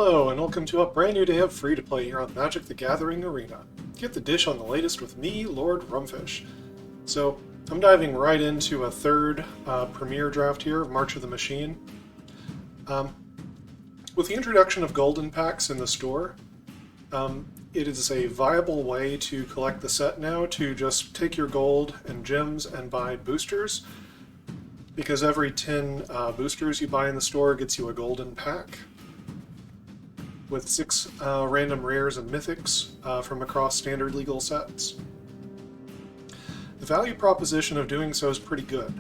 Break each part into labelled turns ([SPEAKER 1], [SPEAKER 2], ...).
[SPEAKER 1] Hello, and welcome to a brand new day of free-to-play here on Magic the Gathering Arena. Get the dish on the latest with me, Lord Rumfish. So, I'm diving right into a third premiere draft here of March of the Machine. With the introduction of golden packs in the store, it is a viable way to collect the set now to just take your gold and gems and buy boosters, because every 10 boosters you buy in the store gets you a golden pack, with 6 random rares and mythics from across standard legal sets. The value proposition of doing so is pretty good.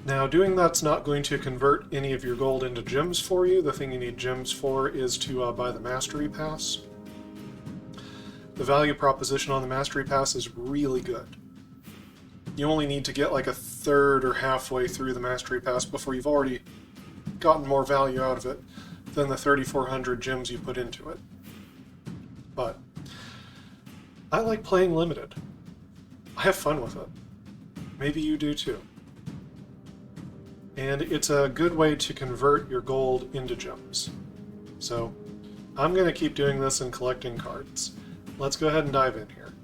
[SPEAKER 1] Now, doing that's not going to convert any of your gold into gems for you. The thing you need gems for is to buy the Mastery Pass. The value proposition on the Mastery Pass is really good. You only need to get like a third or halfway through the Mastery Pass before you've already gotten more value out of it than the 3,400 gems you put into it. But I like playing limited. I have fun with it. Maybe you do too. And it's a good way to convert your gold into gems. So I'm going to keep doing this and collecting cards. Let's go ahead and dive in here.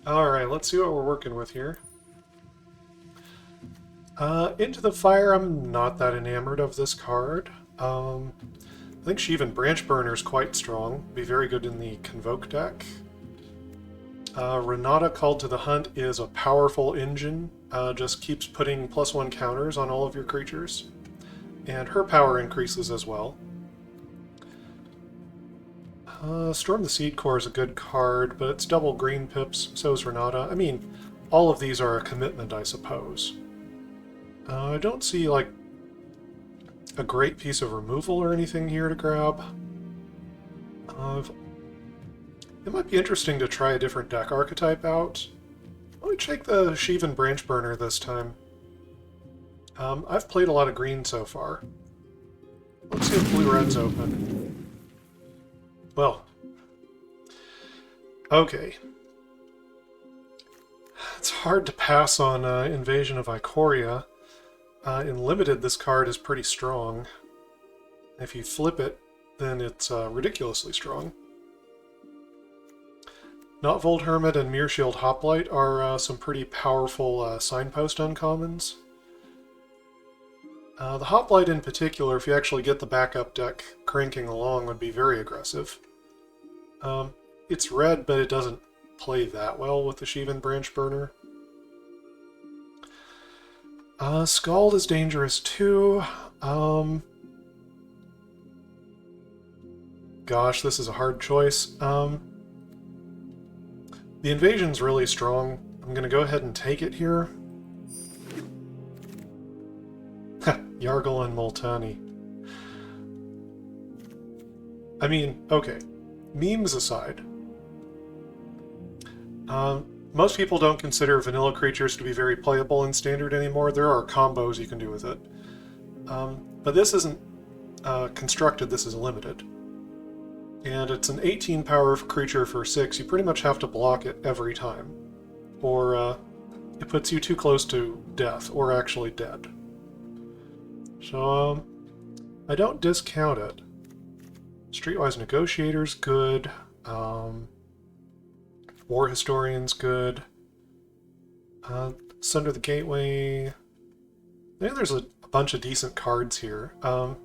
[SPEAKER 1] Alright, let's see what we're working with here. Into the Fire, I'm not that enamored of this card. I think Sheevan Branchburner is quite strong. Be very good in the Convoke deck. Renata Called to the Hunt is a powerful engine. Just keeps putting +1 counters on all of your creatures. And her power increases as well. Storm the Seed Core is a good card, but it's double green pips, so is Renata. I mean, all of these are a commitment, I suppose. I don't see, like, a great piece of removal or anything here to grab. It might be interesting to try a different deck archetype out. Let me check the Sheevan Branchburner this time. I've played a lot of green so far. Let's see if blue-red's open. Well, okay. It's hard to pass on Invasion of Ikoria. In Limited, this card is pretty strong. If you flip it, then it's ridiculously strong. Notvold Hermit and Mearshield Hoplite are some pretty powerful signpost uncommons. The Hoplite in particular, if you actually get the backup deck cranking along, would be very aggressive. It's red, but it doesn't play that well with the Sheevan Branchburner. Scald is dangerous too. Gosh, this is a hard choice. The Invasion's really strong. I'm gonna go ahead and take it here. Yargle and Multani. I mean, okay. Memes aside. Most people don't consider vanilla creatures to be very playable in Standard anymore. There are combos you can do with it. But this isn't constructed, this is limited. And it's an 18 power creature for 6. You pretty much have to block it every time. Or it puts you too close to death, or actually dead. So, I don't discount it. Streetwise Negotiator's good. War Historian's good. Sunder the Gateway. I think there's a bunch of decent cards here. I'm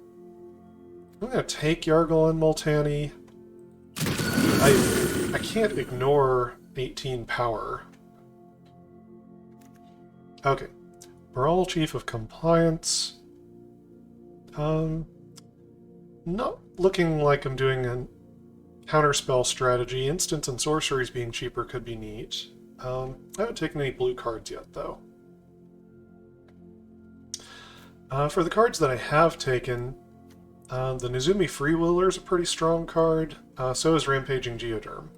[SPEAKER 1] going to take Yargle and Multani. I can't ignore 18 power. Okay. Baral, Chief of Compliance. Not looking like I'm doing a counterspell strategy. Instants and sorceries being cheaper could be neat. I haven't taken any blue cards yet, though. For the cards that I have taken, the Nezumi Freewheeler is a pretty strong card. So is Rampaging Geoderm.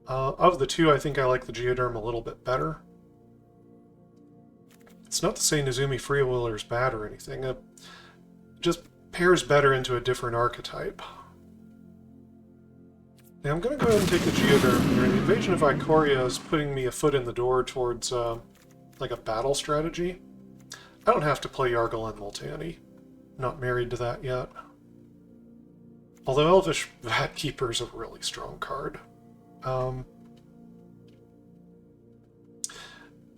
[SPEAKER 1] Of the two, I think I like the Geoderm a little bit better. It's not to say Nezumi Freewheeler is bad or anything. It just pairs better into a different archetype. Now I'm going to go ahead and take the Geoderm here. The Invasion of Ikoria is putting me a foot in the door towards like a battle strategy. I don't have to play Yargle and Multani. Not married to that yet. Although Elvish Vat Keeper is a really strong card.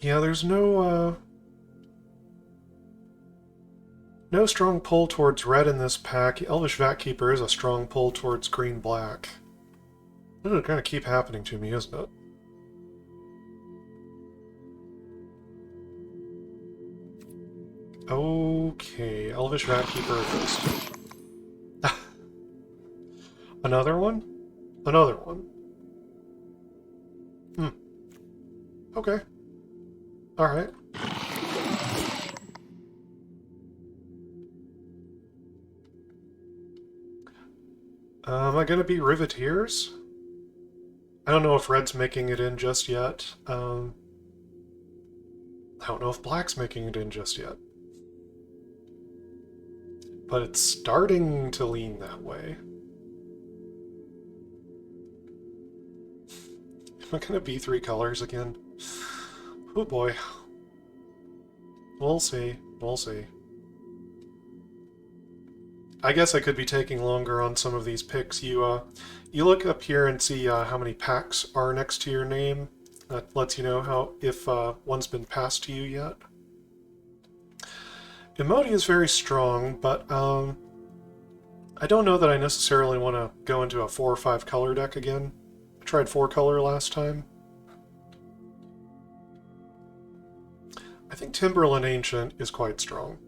[SPEAKER 1] Yeah, there's no strong pull towards red in this pack. Elvish Vat Keeper is a strong pull towards green-black. This will kind of keep happening to me, isn't it? Okay, Elvish Vat Keeper first. Another one? Another one. Okay. Alright. Am I gonna be Riveteers? I don't know if red's making it in just yet. I don't know if black's making it in just yet. But it's starting to lean that way. Am I gonna be 3 colors again? Oh boy. We'll see. We'll see. I guess I could be taking longer on some of these picks. You look up here and see how many packs are next to your name. That lets you know if one's been passed to you yet. Emoti is very strong, but I don't know that I necessarily want to go into a 4 or 5 color deck again. I tried 4 color last time. I think Timberland Ancient is quite strong.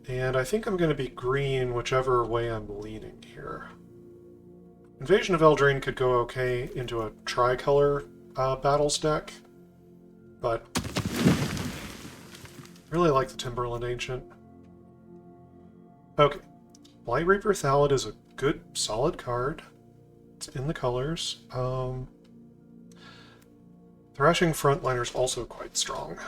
[SPEAKER 1] And I think I'm going to be green whichever way I'm leaning here. Invasion of Eldraine could go okay into a tricolor battles deck, but I really like the Timberland Ancient. Okay, Blight Reaper Thallid is a good, solid card. It's in the colors. Thrashing Frontliner is also quite strong.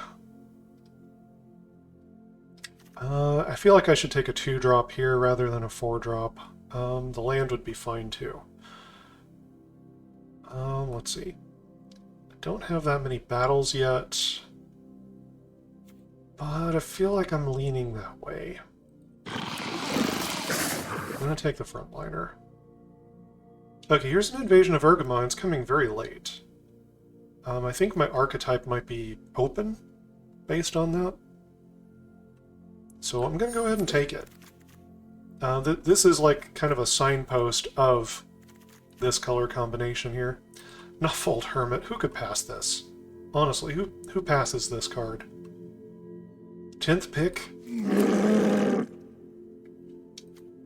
[SPEAKER 1] I feel like I should take a 2-drop here rather than a 4-drop. The land would be fine too. Let's see. I don't have that many battles yet, but I feel like I'm leaning that way. I'm going to take the Frontliner. Okay, here's an Invasion of Urgamon. It's coming very late. I think my archetype might be open based on that. So I'm going to go ahead and take it. This is like kind of a signpost of this color combination here. Nuffold Hermit, who could pass this? Honestly, who passes this card? 10th pick?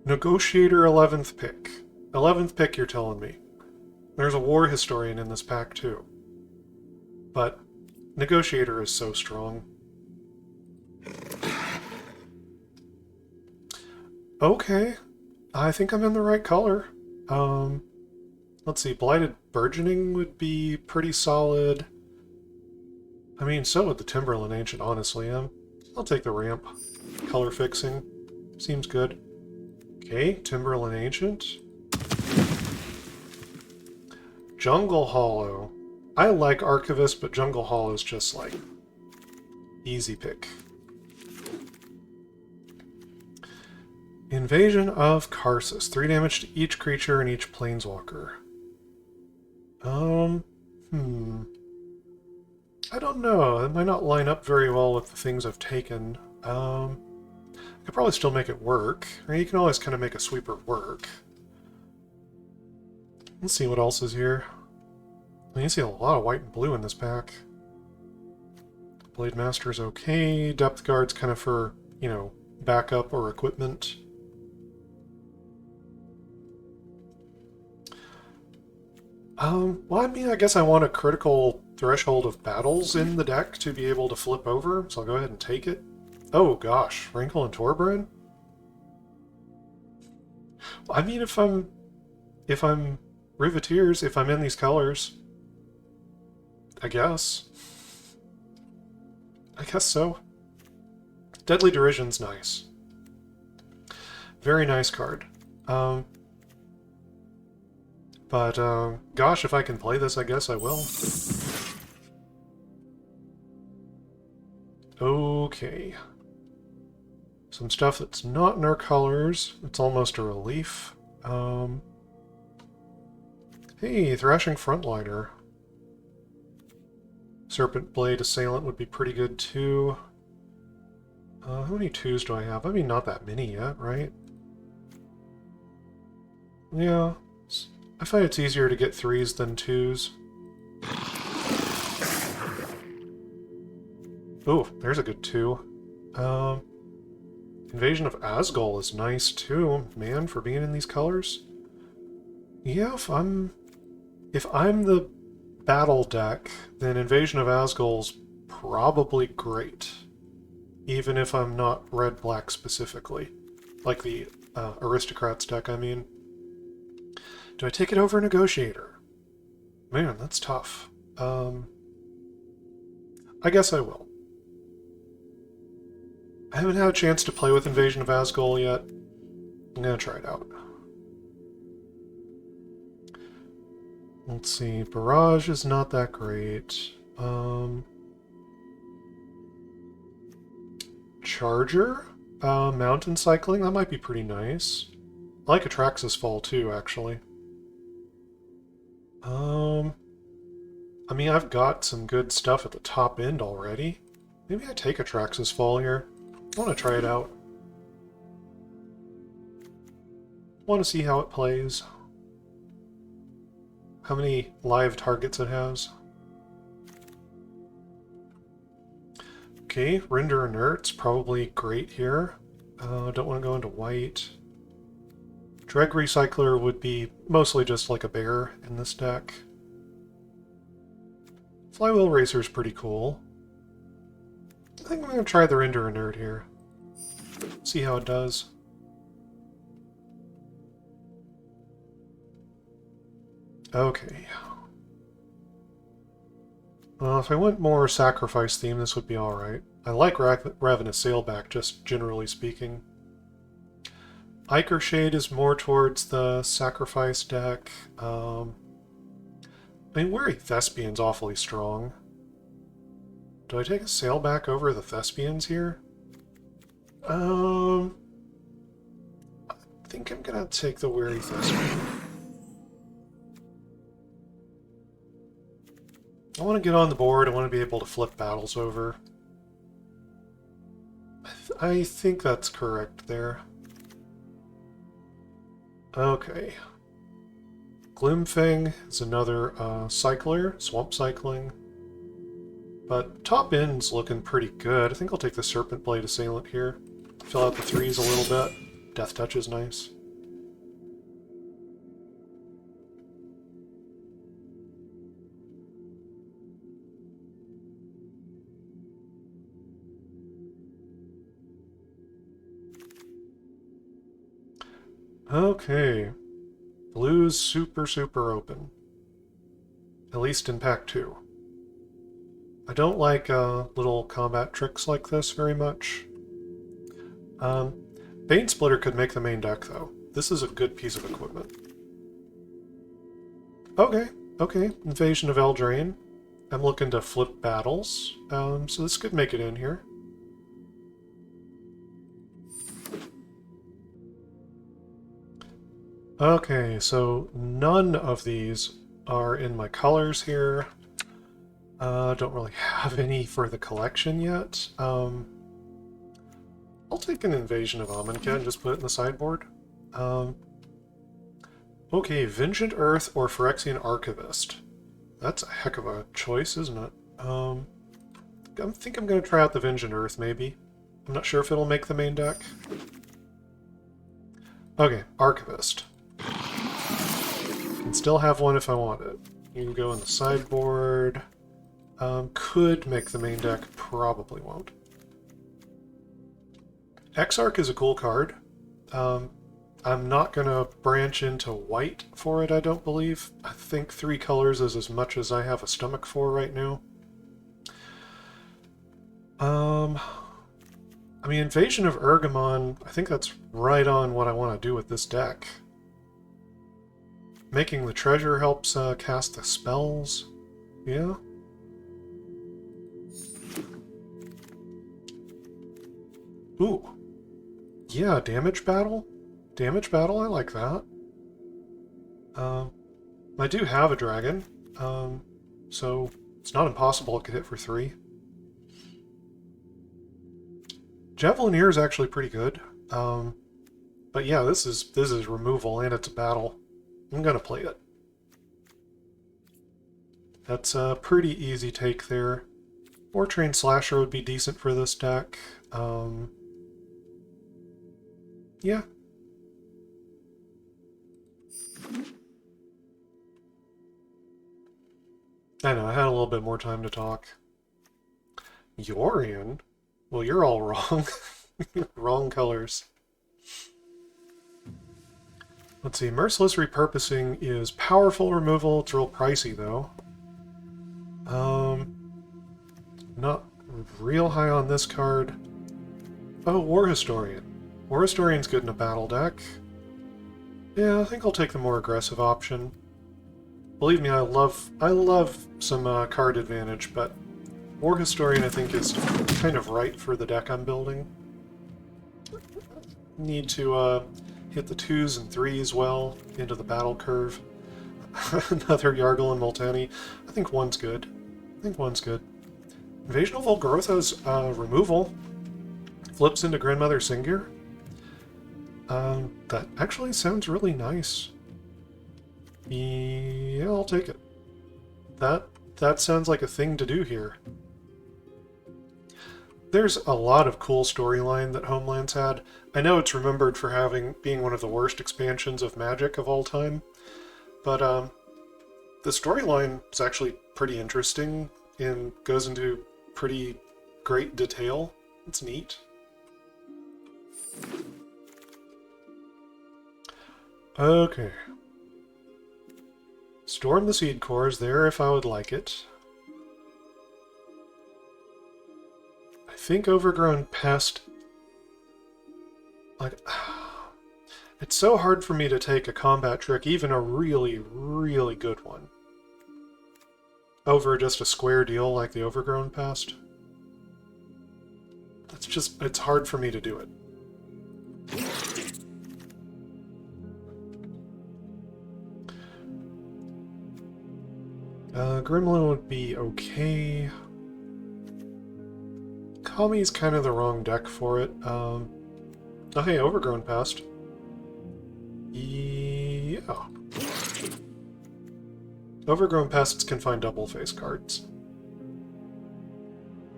[SPEAKER 1] Negotiator 11th pick. 11th pick, you're telling me. There's a War Historian in this pack too. But Negotiator is so strong. Okay, I think I'm in the right color. Let's see, Blighted Burgeoning would be pretty solid. I mean, so would the Timberland Ancient, honestly. I'll take the ramp. Color fixing. Seems good. Okay, Timberland Ancient. Jungle Hollow. I like Archivist, but Jungle Hollow is just like easy pick. Invasion of Karsus. 3 damage to each creature and each planeswalker. I don't know. It might not line up very well with the things I've taken. I could probably still make it work. I mean, you can always kind of make a sweeper work. Let's see what else is here. I mean, you see a lot of white and blue in this pack. Blade Master's okay. Depth Guard's kind of for, you know, backup or equipment. Well, I mean, I guess I want a critical threshold of battles in the deck to be able to flip over, so I'll go ahead and take it. Oh gosh, Wrinkle and Torbran? Well, I mean, if I'm Riveteers, if I'm in these colors, I guess so. Deadly Derision's nice. Very nice card. But, gosh, if I can play this, I guess I will. So Some stuff that's not in our colors. It's almost a relief. Hey, Thrashing Frontliner. Serpent Blade Assailant would be pretty good too. How many 2s do I have? I mean, not that many yet, right? Yeah. I find it's easier to get 3s than 2s. Oh, there's a good 2. Invasion of Asgol is nice too, man, for being in these colors. Yeah, if I'm the battle deck, then Invasion of Asgol's probably great. Even if I'm not red-black specifically. Like the Aristocrats deck, I mean. Do I take it over Negotiator? Man, that's tough. I guess I will. I haven't had a chance to play with Invasion of Asgol yet. I'm gonna try it out. Let's see, Barrage is not that great. Charger? Mountain Cycling? That might be pretty nice. I like Atraxas Fall too, actually. I mean, I've got some good stuff at the top end already. Maybe I take Atraxas Fall here. I want to try it out. Want to see how it plays. How many live targets it has. Okay, Render Inert's probably great here. Don't want to go into white. Dreg Recycler would be mostly just like a bear in this deck. Flywheel Racer's pretty cool. I think I'm going to try the Render Inert here. See how it does. Okay. Well, if I went more sacrifice theme, this would be alright. I like Ravenous Sailback, just generally speaking. Ichor Shade is more towards the sacrifice deck. I mean, Weary Thespian's awfully strong. Do I take a Sailback over the Thespians here? I think I'm gonna take the Weary Thespian. I want to get on the board. I want to be able to flip battles over. I think that's correct there. Okay. Gloomfang is another cycler, swamp cycling. But top end's looking pretty good. I think I'll take the Serpent Blade Assailant here. Fill out the 3s a little bit. Death Touch is nice. Okay. Blue's super open. At least in Pack 2. I don't like little combat tricks like this very much. Bane Splitter could make the main deck, though. This is a good piece of equipment. Okay. Invasion of Eldraine. I'm looking to flip battles, so this could make it in here. Okay, so none of these are in my colors here. Don't really have any for the collection yet. I'll take an Invasion of Amonkhet and just put it in the sideboard. Okay, Vengeant Earth or Phyrexian Archivist. That's a heck of a choice, isn't it? I think I'm going to try out the Vengeant Earth, maybe. I'm not sure if it'll make the main deck. Okay, Archivist. Can still have one if I want it. You can go in the sideboard. Could make the main deck, probably won't. Exarch is a cool card. I'm not going to branch into white for it, I don't believe. I think 3 colors is as much as I have a stomach for right now. I mean, Invasion of Ergamon, I think that's right on what I want to do with this deck. Making the treasure helps cast the spells. Yeah. Ooh. Yeah, damage battle. Damage battle, I like that. I do have a dragon, so it's not impossible it could hit for 3. Javelineer is actually pretty good. But yeah, this is removal and it's a battle. I'm gonna play it. That's a pretty easy take there. War Train Slasher would be decent for this deck. Yeah. I know, I had a little bit more time to talk. Yorian? Well, you're all wrong. Wrong colors. Let's see, Merciless Repurposing is powerful removal. It's real pricey, though. Not real high on this card. Oh, War Historian. War Historian's good in a battle deck. Yeah, I think I'll take the more aggressive option. Believe me, I love some card advantage, but War Historian I think is kind of right for the deck I'm building. Need to hit the 2s and 3s well into the battle curve. Another Yargle and Multani. I think one's good. Invasion of Volgrotha's removal flips into Grandmother Singir. That actually sounds really nice. Yeah, I'll take it. That sounds like a thing to do here. There's a lot of cool storyline that Homeland's had. I know it's remembered for being one of the worst expansions of Magic of all time, but the storyline is actually pretty interesting and goes into pretty great detail. It's neat. Okay. Storm the Seed Core is there if I would like it. I think Overgrown Pest... Like... It's so hard for me to take a combat trick, even a really, really good one, over just a square deal like the Overgrown Pest. It's hard for me to do it. Gremlin would be okay. Kami's kind of the wrong deck for it. Oh hey, Overgrown Pest. Yeah. Overgrown Pests can find double face cards.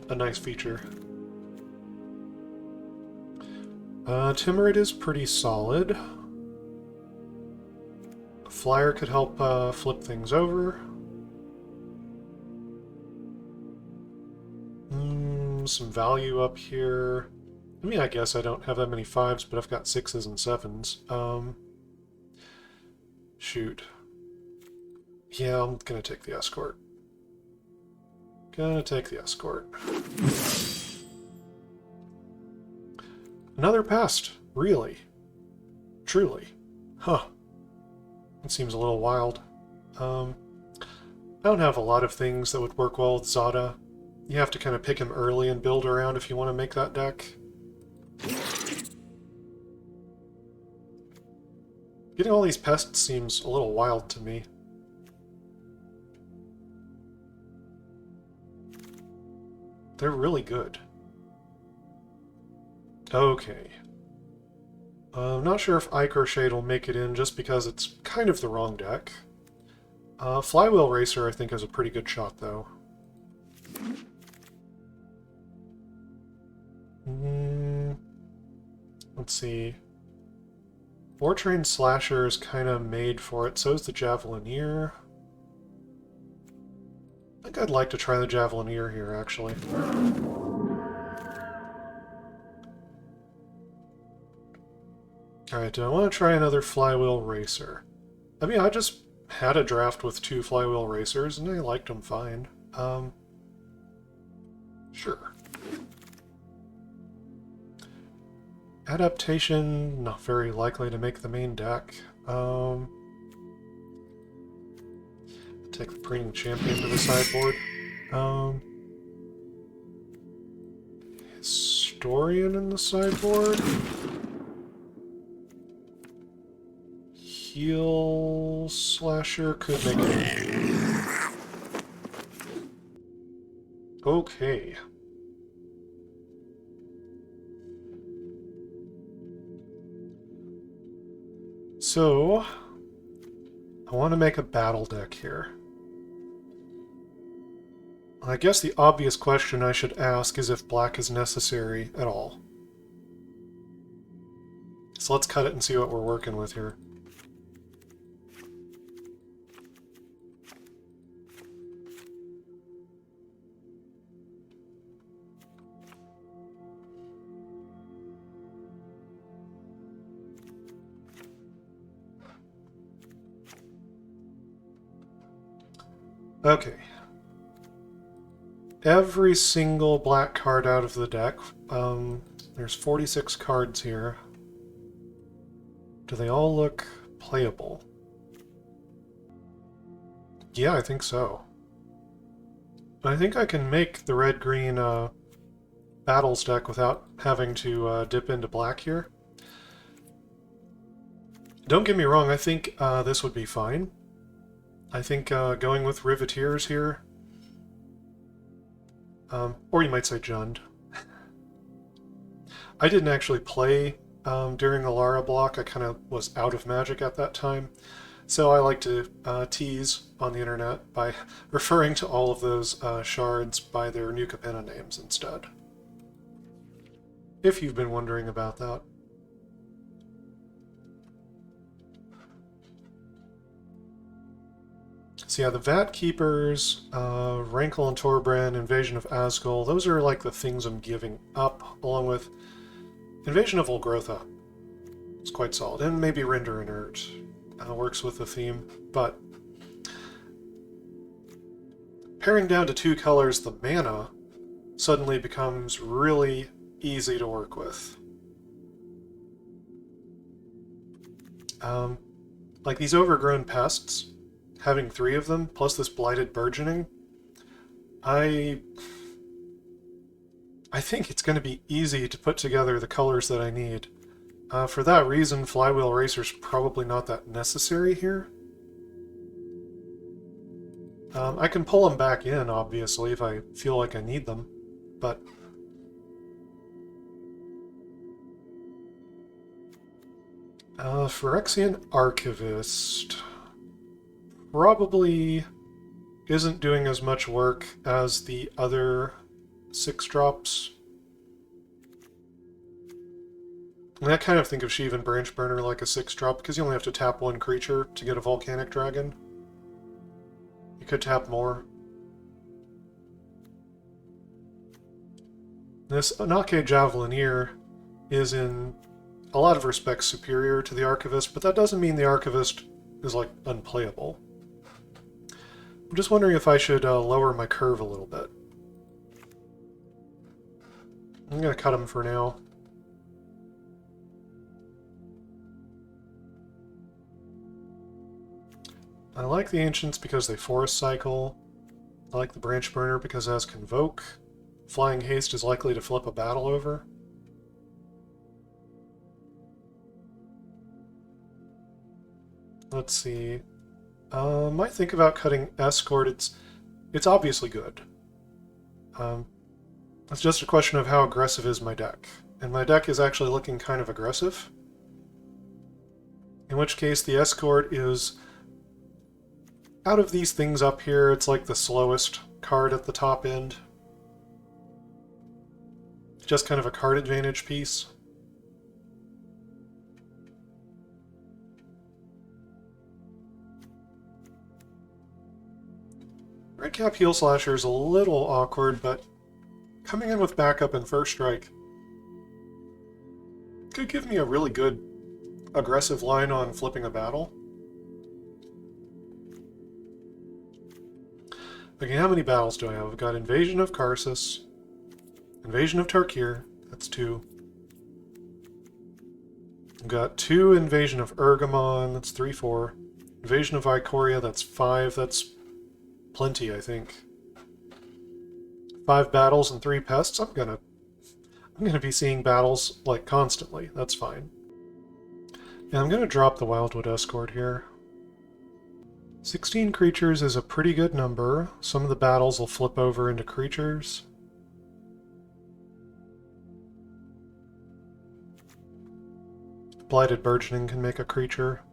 [SPEAKER 1] A nice feature. Timorate is pretty solid. A flyer could help flip things over. Some value up here. I mean, I guess I don't have that many 5s, but I've got 6s and 7s. Shoot. Yeah, I'm gonna take the Escort. Another Pest. Really? Truly? Huh. That seems a little wild. I don't have a lot of things that would work well with Zada. You have to kind of pick him early and build around if you want to make that deck. Getting all these pests seems a little wild to me. They're really good. Okay. I'm not sure if Ike or Shade will make it in just because it's kind of the wrong deck. Flywheel Racer I think is a pretty good shot though. Let's see. War Train Slasher is kind of made for it, so is the Javelineer. I think I'd like to try the Javelineer here, actually. Alright, do I want to try another Flywheel Racer? I mean, I just had a draft with 2 Flywheel Racers, and I liked them fine. Sure. Adaptation, not very likely to make the main deck. Take the Preening Champion to the sideboard. Historian in the sideboard? Heel Slasher could make it. Okay. So, I want to make a battle deck here. I guess the obvious question I should ask is if black is necessary at all. So let's cut it and see what we're working with here. Okay. Every single black card out of the deck. There's 46 cards here. Do they all look playable? Yeah, I think so. I think I can make the red-green battles deck without having to dip into black here. Don't get me wrong, I think this would be fine. I think going with Riveteers here, or you might say Jund. I didn't actually play during the Lara block. I kind of was out of Magic at that time. So I like to tease on the internet by referring to all of those shards by their New Capenna names instead. If you've been wondering about that. So yeah, the Vat Keepers, Rankle and Torbran, Invasion of Asgul, those are like the things I'm giving up, along with Invasion of Volgrotha. It's quite solid. And maybe Render Inert works with the theme, but paring down to 2 colors, the mana suddenly becomes really easy to work with. Like these Overgrown Pests, having 3 of them, plus this Blighted Burgeoning, I think it's going to be easy to put together the colors that I need. For that reason, Flywheel Racer's probably not that necessary here. I can pull them back in, obviously, if I feel like I need them, but Phyrexian Archivist probably isn't doing as much work as the other 6-drops. I kind of think of Sheev and Branchburner like a 6-drop, because you only have to tap 1 creature to get a Volcanic Dragon. You could tap more. This Anake Javelineer is in a lot of respects superior to the Archivist, but that doesn't mean the Archivist is, like, unplayable. I'm just wondering if I should lower my curve a little bit. I'm going to cut him for now. I like the Ancients because they Forest Cycle. I like the Branchburner because it has Convoke. Flying Haste is likely to flip a battle over. Let's see. Might think about cutting Escort. It's obviously good. It's just a question of how aggressive is my deck. And my deck is actually looking kind of aggressive. In which case the Escort is, out of these things up here, it's like the slowest card at the top end. Just kind of a card advantage piece. Redcap Heel Slasher is a little awkward, but coming in with backup and First Strike could give me a really good aggressive line on flipping a battle. Okay, how many battles do I have? I've got Invasion of Karsus, Invasion of Tarkir, that's 2. I've got 2 Invasion of Ergamon, that's 3, 4. Invasion of Ikoria, that's 5, that's plenty, I think. 5 battles and 3 pests, I'm gonna be seeing battles, like, constantly, that's fine. And I'm going to drop the Wildwood Escort here. 16 creatures is a pretty good number. Some of the battles will flip over into creatures. Blighted Burgeoning can make a creature.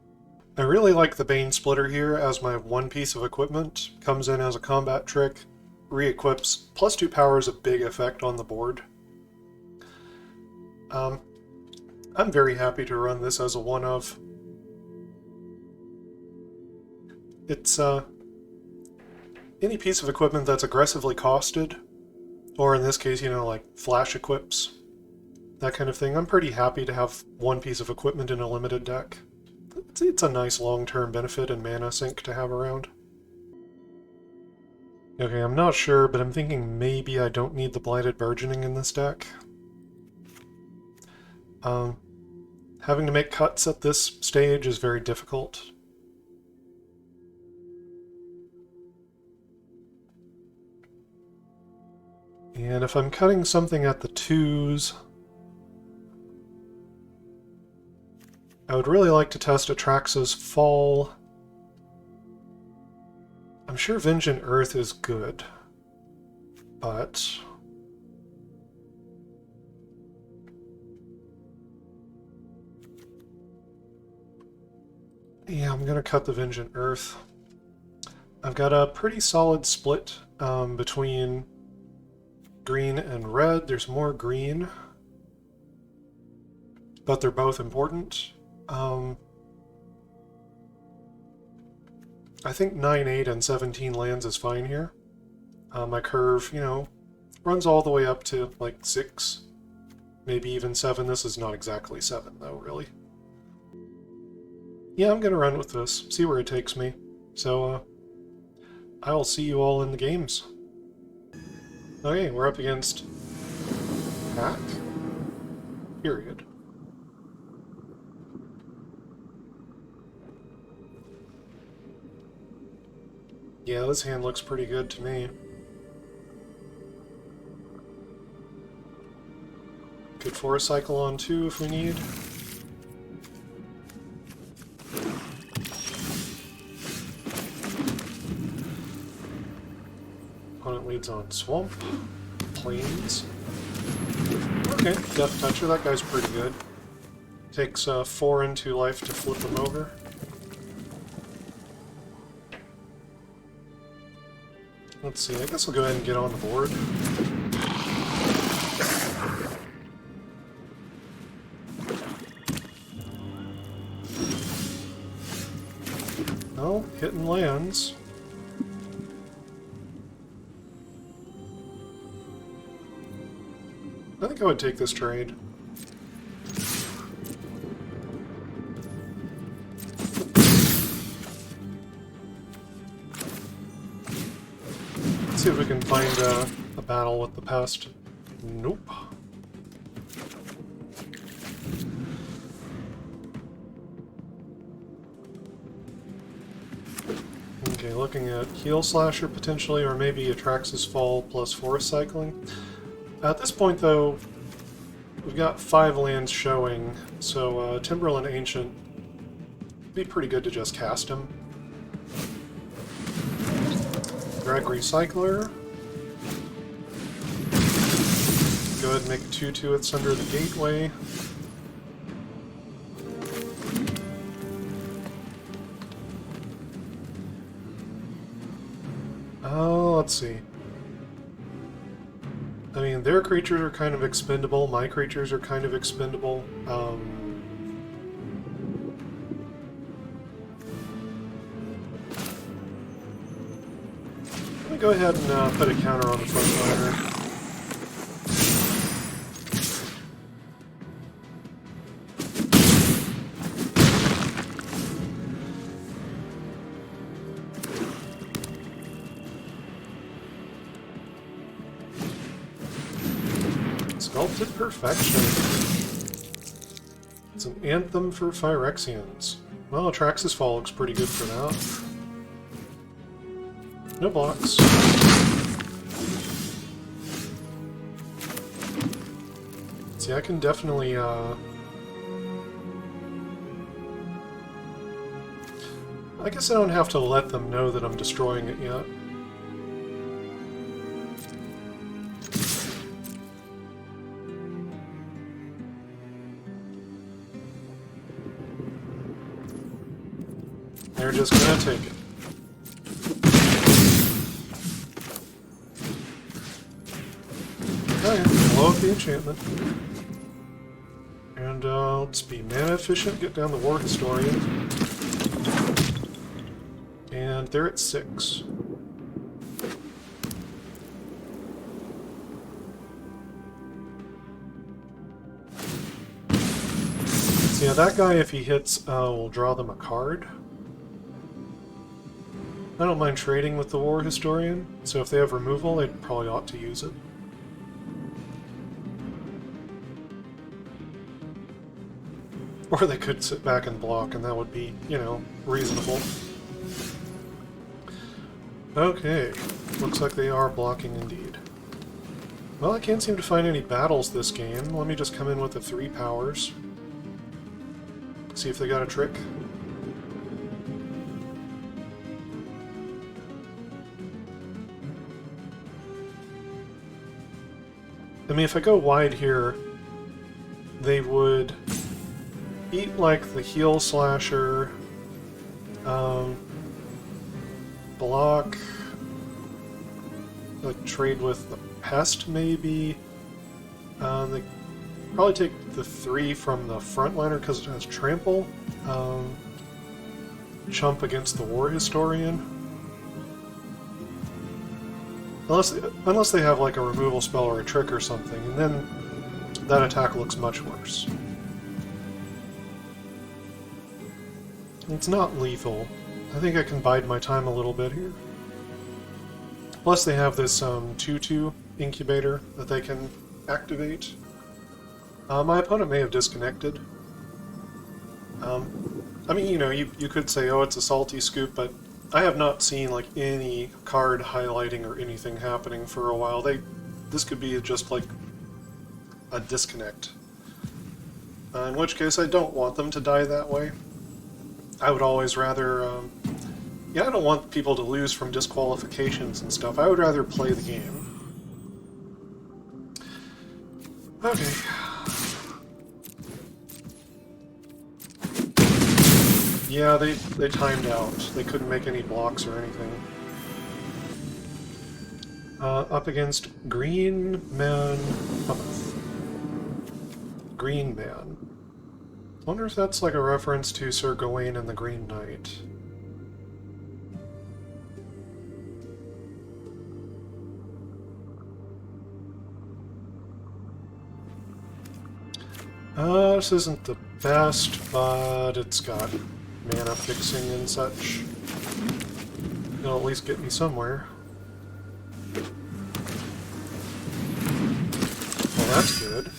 [SPEAKER 1] I really like the Bane Splitter here as my one piece of equipment. Comes in as a combat trick, re-equips, +2 power is a big effect on the board. I'm very happy to run this as a one-of. It's any piece of equipment that's aggressively costed, or in this case, you know, like flash equips, that kind of thing. I'm pretty happy to have one piece of equipment in a limited deck. It's a nice long-term benefit and mana sink to have around. Okay, I'm not sure, but I'm thinking maybe I don't need the Blighted Burgeoning in this deck. Having to make cuts at this stage is very difficult. And if I'm cutting something at the 2s, I would really like to test Atraxa's Fall. I'm sure Vengeant Earth is good, but yeah, I'm gonna cut the Vengeant Earth. I've got a pretty solid split between green and red. There's more green, but they're both important. I think 9, 8, and 17 lands is fine here. My curve, you know, runs all the way up to like 6, maybe even 7. This is not exactly 7 though, really. Yeah, I'm gonna run with this, see where it takes me. So, I'll see you all in the games. Okay, we're up against Hack. Period. Yeah, this hand looks pretty good to me. Good for a cycle on 2 if we need. Opponent leads on Swamp, Plains. Okay, Death Toucher, that guy's pretty good. Takes 4 into life to flip him over. Let's see, I guess I'll go ahead and get on the board. Oh, hitting lands. I think I would take this trade. Let's see if we can find a battle with the pest. Nope. Okay, looking at Heel Slasher potentially, or maybe Atraxa's Fall plus Forest Cycling. At this point, though, we've got 5 lands showing, so Timberland Ancient would be pretty good to just cast him. Drag Recycler. Go ahead and make 2/2 with Sunder the Gateway. Let's see. I mean, their creatures are kind of expendable, my creatures are kind of expendable. Let me go ahead and put a counter on the front liner. Sculpted Perfection. It's an anthem for Phyrexians. Well, Atraxa's Fall looks pretty good for that. No blocks. See, I can definitely I guess I don't have to let them know that I'm destroying it yet. They're just gonna take it. Okay, blow up the enchantment. And let's be mana efficient, get down the War Historian. And they're at 6. So yeah, that guy, if he hits, will draw them a card. I don't mind trading with the War Historian, so if they have removal, they probably ought to use it. Or they could sit back and block, and that would be, you know, reasonable. Okay, looks like they are blocking indeed. Well, I can't seem to find any battles this game. Let me just come in with the 3 powers. See if they got a trick. I mean, if I go wide here, they would eat like the Heel Slasher, block, like trade with the Pest maybe. They probably take the 3 from the frontliner because it has Trample. Chump against the War Historian. Unless they have like a removal spell or a trick or something, and then that attack looks much worse. It's not lethal. I think I can bide my time a little bit here. Plus they have this 2/2 incubator that they can activate. My opponent may have disconnected. I mean, you know, you could say, oh, it's a salty scoop, but I have not seen like any card highlighting or anything happening for a while. This could be just like a disconnect. In which case I don't want them to die that way. I would always rather, yeah, I don't want people to lose from disqualifications and stuff. I would rather play the game. Okay. Yeah, they timed out. They couldn't make any blocks or anything. Up against Green Man Cometh. Green Man. Wonder if that's like a reference to Sir Gawain and the Green Knight. This isn't the best, but it's got mana fixing and such. It'll at least get me somewhere. Well, that's good.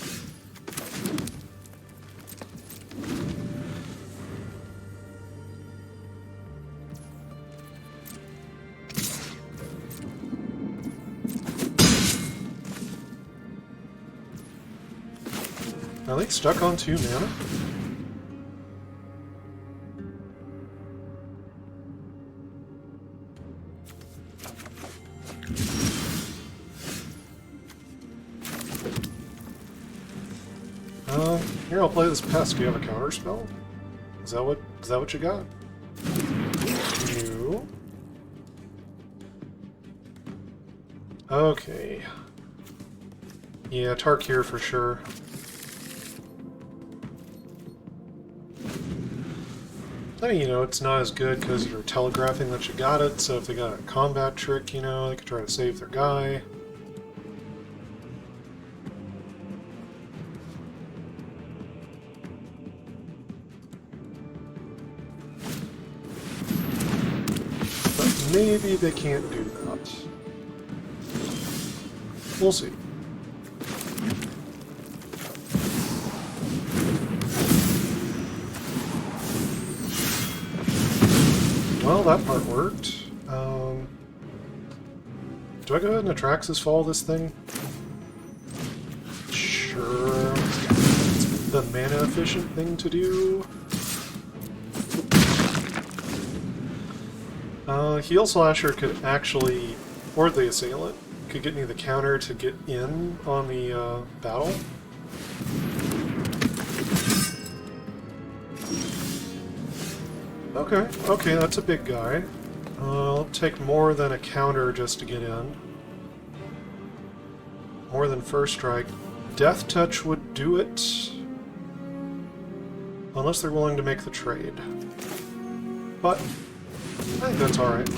[SPEAKER 1] Are they stuck on 2 mana? Here, I'll play this pest. Do you have a counter spell? Is that what you got? No. Okay. Yeah, Tark here for sure. I mean, you know, it's not as good because you're telegraphing that you got it, so if they got a combat trick, you know, they could try to save their guy. But maybe they can't do that. We'll see. Well, that part worked. Do I go ahead and Atraxis fall this thing? Sure. It's the mana efficient thing to do. Heel Slasher could actually, or the Assailant, could get me the counter to get in on the battle. Okay, okay, that's a big guy. I'll take more than a counter just to get in. More than first strike. Death Touch would do it. Unless they're willing to make the trade. But I think that's alright.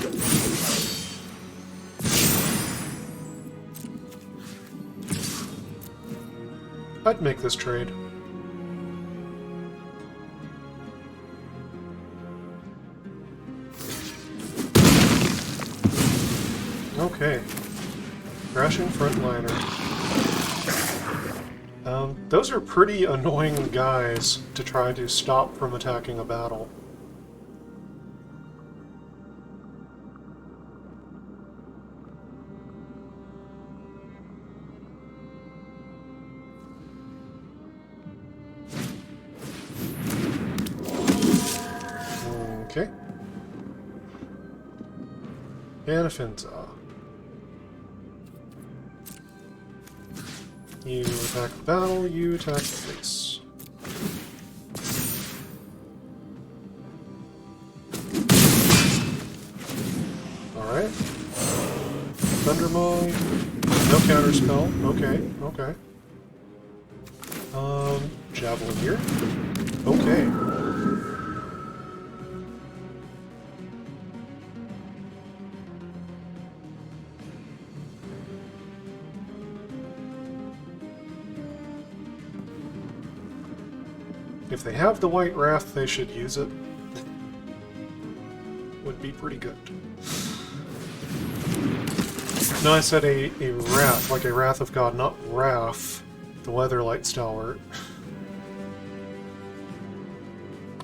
[SPEAKER 1] I'd make this trade. Okay. Crashing Frontliner. Those are pretty annoying guys to try to stop from attacking a battle. Okay. Anafinza. You attack the battle, you attack the face. Alright. Thundermaw. No counterspell. Okay, okay. Javelin here. Okay. If they have the White Wrath, they should use it. Would be pretty good. No, I said a Wrath, like a Wrath of God, not Wrath, the Weatherlight Stalwart.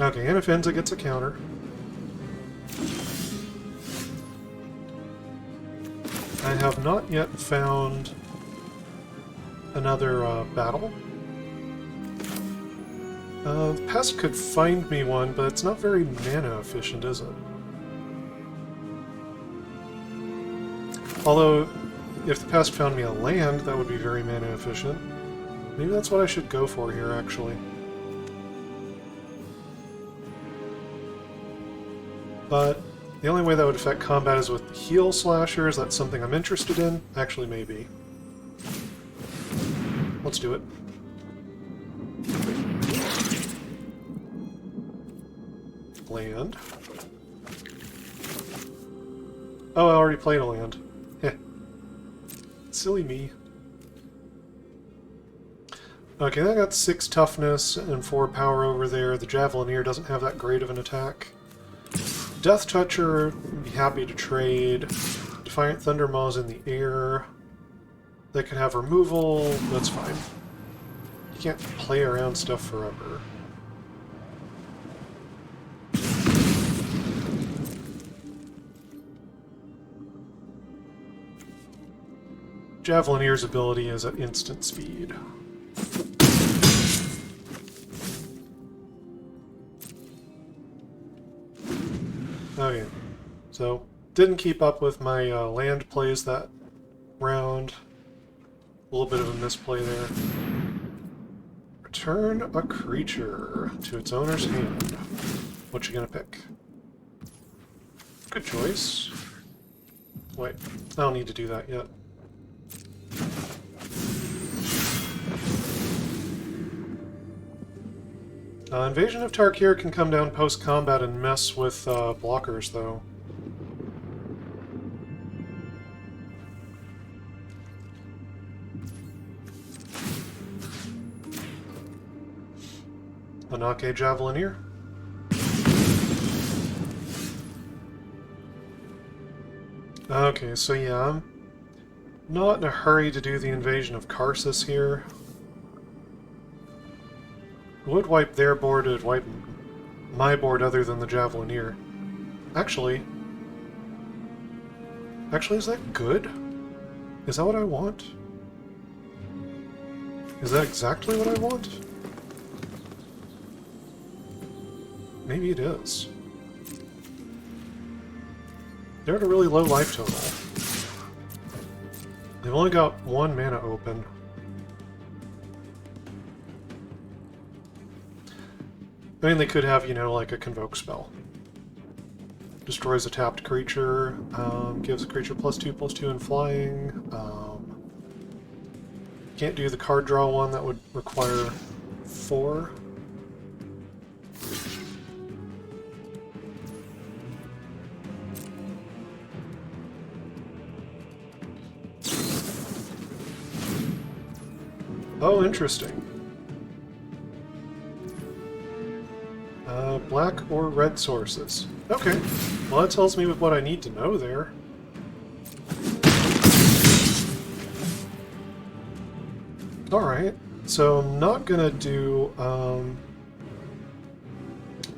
[SPEAKER 1] Okay, Anafinza gets a counter. I have not yet found another battle. The Pest could find me one, but it's not very mana efficient, is it? Although, if the Pest found me a land, that would be very mana efficient. Maybe that's what I should go for here, actually. But the only way that would affect combat is with Heel Slashers. That's something I'm interested in. Actually, maybe. Let's do it. Land. Oh, I already played a land. Heh. Silly me. Okay, I got 6 toughness and 4 power over there. The Javelineer doesn't have that great of an attack. Death Toucher, would be happy to trade. Defiant Thundermaw's in the air. They can have removal, that's fine. You can't play around stuff forever. Javelineer's ability is at instant speed. Okay, so didn't keep up with my land plays that round. A little bit of a misplay there. Return a creature to its owner's hand. What you gonna pick? Good choice. Wait, I don't need to do that yet. Invasion of Tarkir can come down post-combat and mess with blockers, though. Anake Javelineer. Okay, so yeah, I'm not in a hurry to do the invasion of Karsus here. It would wipe their board, it would wipe my board other than the Javelineer. Actually, is that good? Is that what I want? Is that exactly what I want? Maybe it is. They're at a really low life total. They've only got 1 mana open. I mean, they could have, you know, like a Convoke spell. Destroys a tapped creature, gives a creature +2/+2 in flying. Can't do the card draw one, that would require 4. Oh, interesting. Black or red sources. Okay, well that tells me what I need to know there. Alright, so I'm not gonna do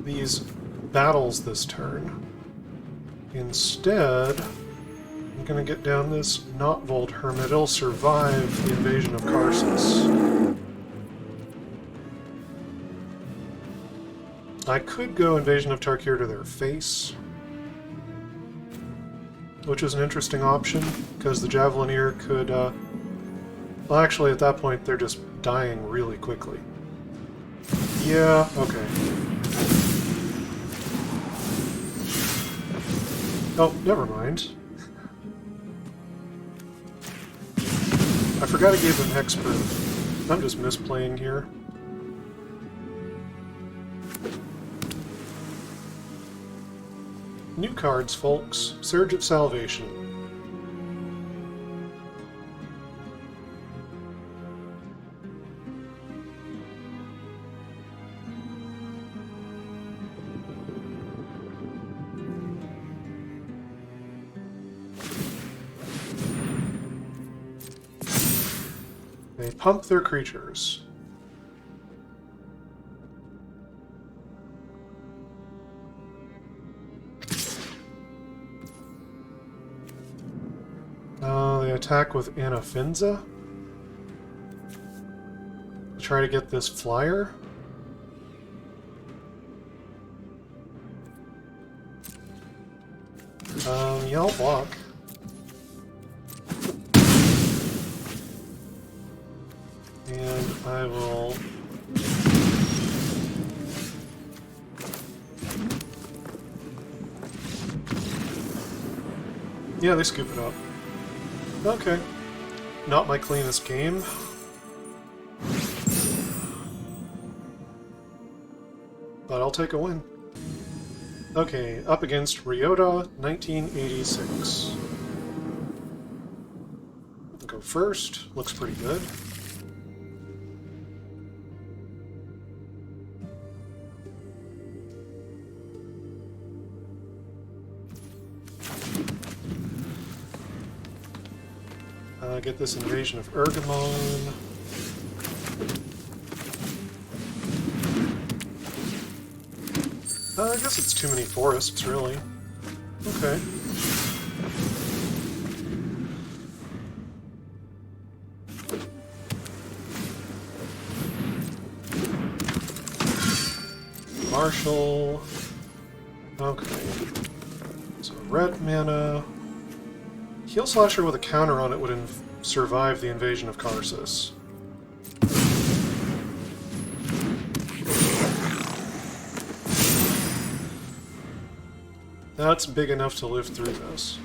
[SPEAKER 1] these battles this turn. Instead, I'm gonna get down this Notvold Hermit. It'll survive the invasion of Karsus. I could go Invasion of Tarkir to their face, which is an interesting option, because the Javelineer could, well actually at that point they're just dying really quickly. Yeah, okay. Oh, never mind. I forgot I gave them Hexproof. I'm just misplaying here. New cards, folks. Surge of Salvation. They pump their creatures. They attack with Anafinza. Try to get this flyer. Yeah, I'll block. And I will... Yeah, they scoop it up. Okay. Not my cleanest game. But I'll take a win. Okay, up against Ryota, 1986. I'll go first. Looks pretty good. Get this Invasion of Ergamon. I guess it's too many forests, really. Okay. Marshall. Okay. So red mana. Heal Slasher with a counter on it would survive the invasion of Karsus. That's big enough to live through this.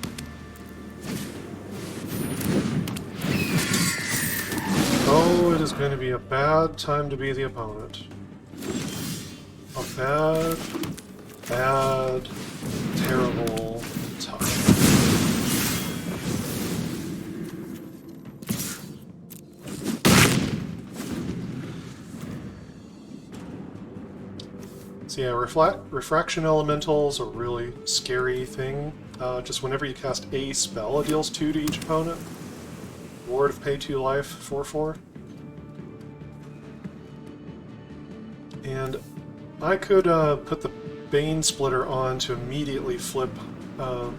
[SPEAKER 1] Oh, it is going to be a bad time to be the opponent. A bad, bad, terrible time. So yeah, Refraction Elemental's a really scary thing. Just whenever you cast a spell, it deals 2 to each opponent. Ward of Pay 2 life, 4/4. And I could put the Bane Splitter on to immediately flip the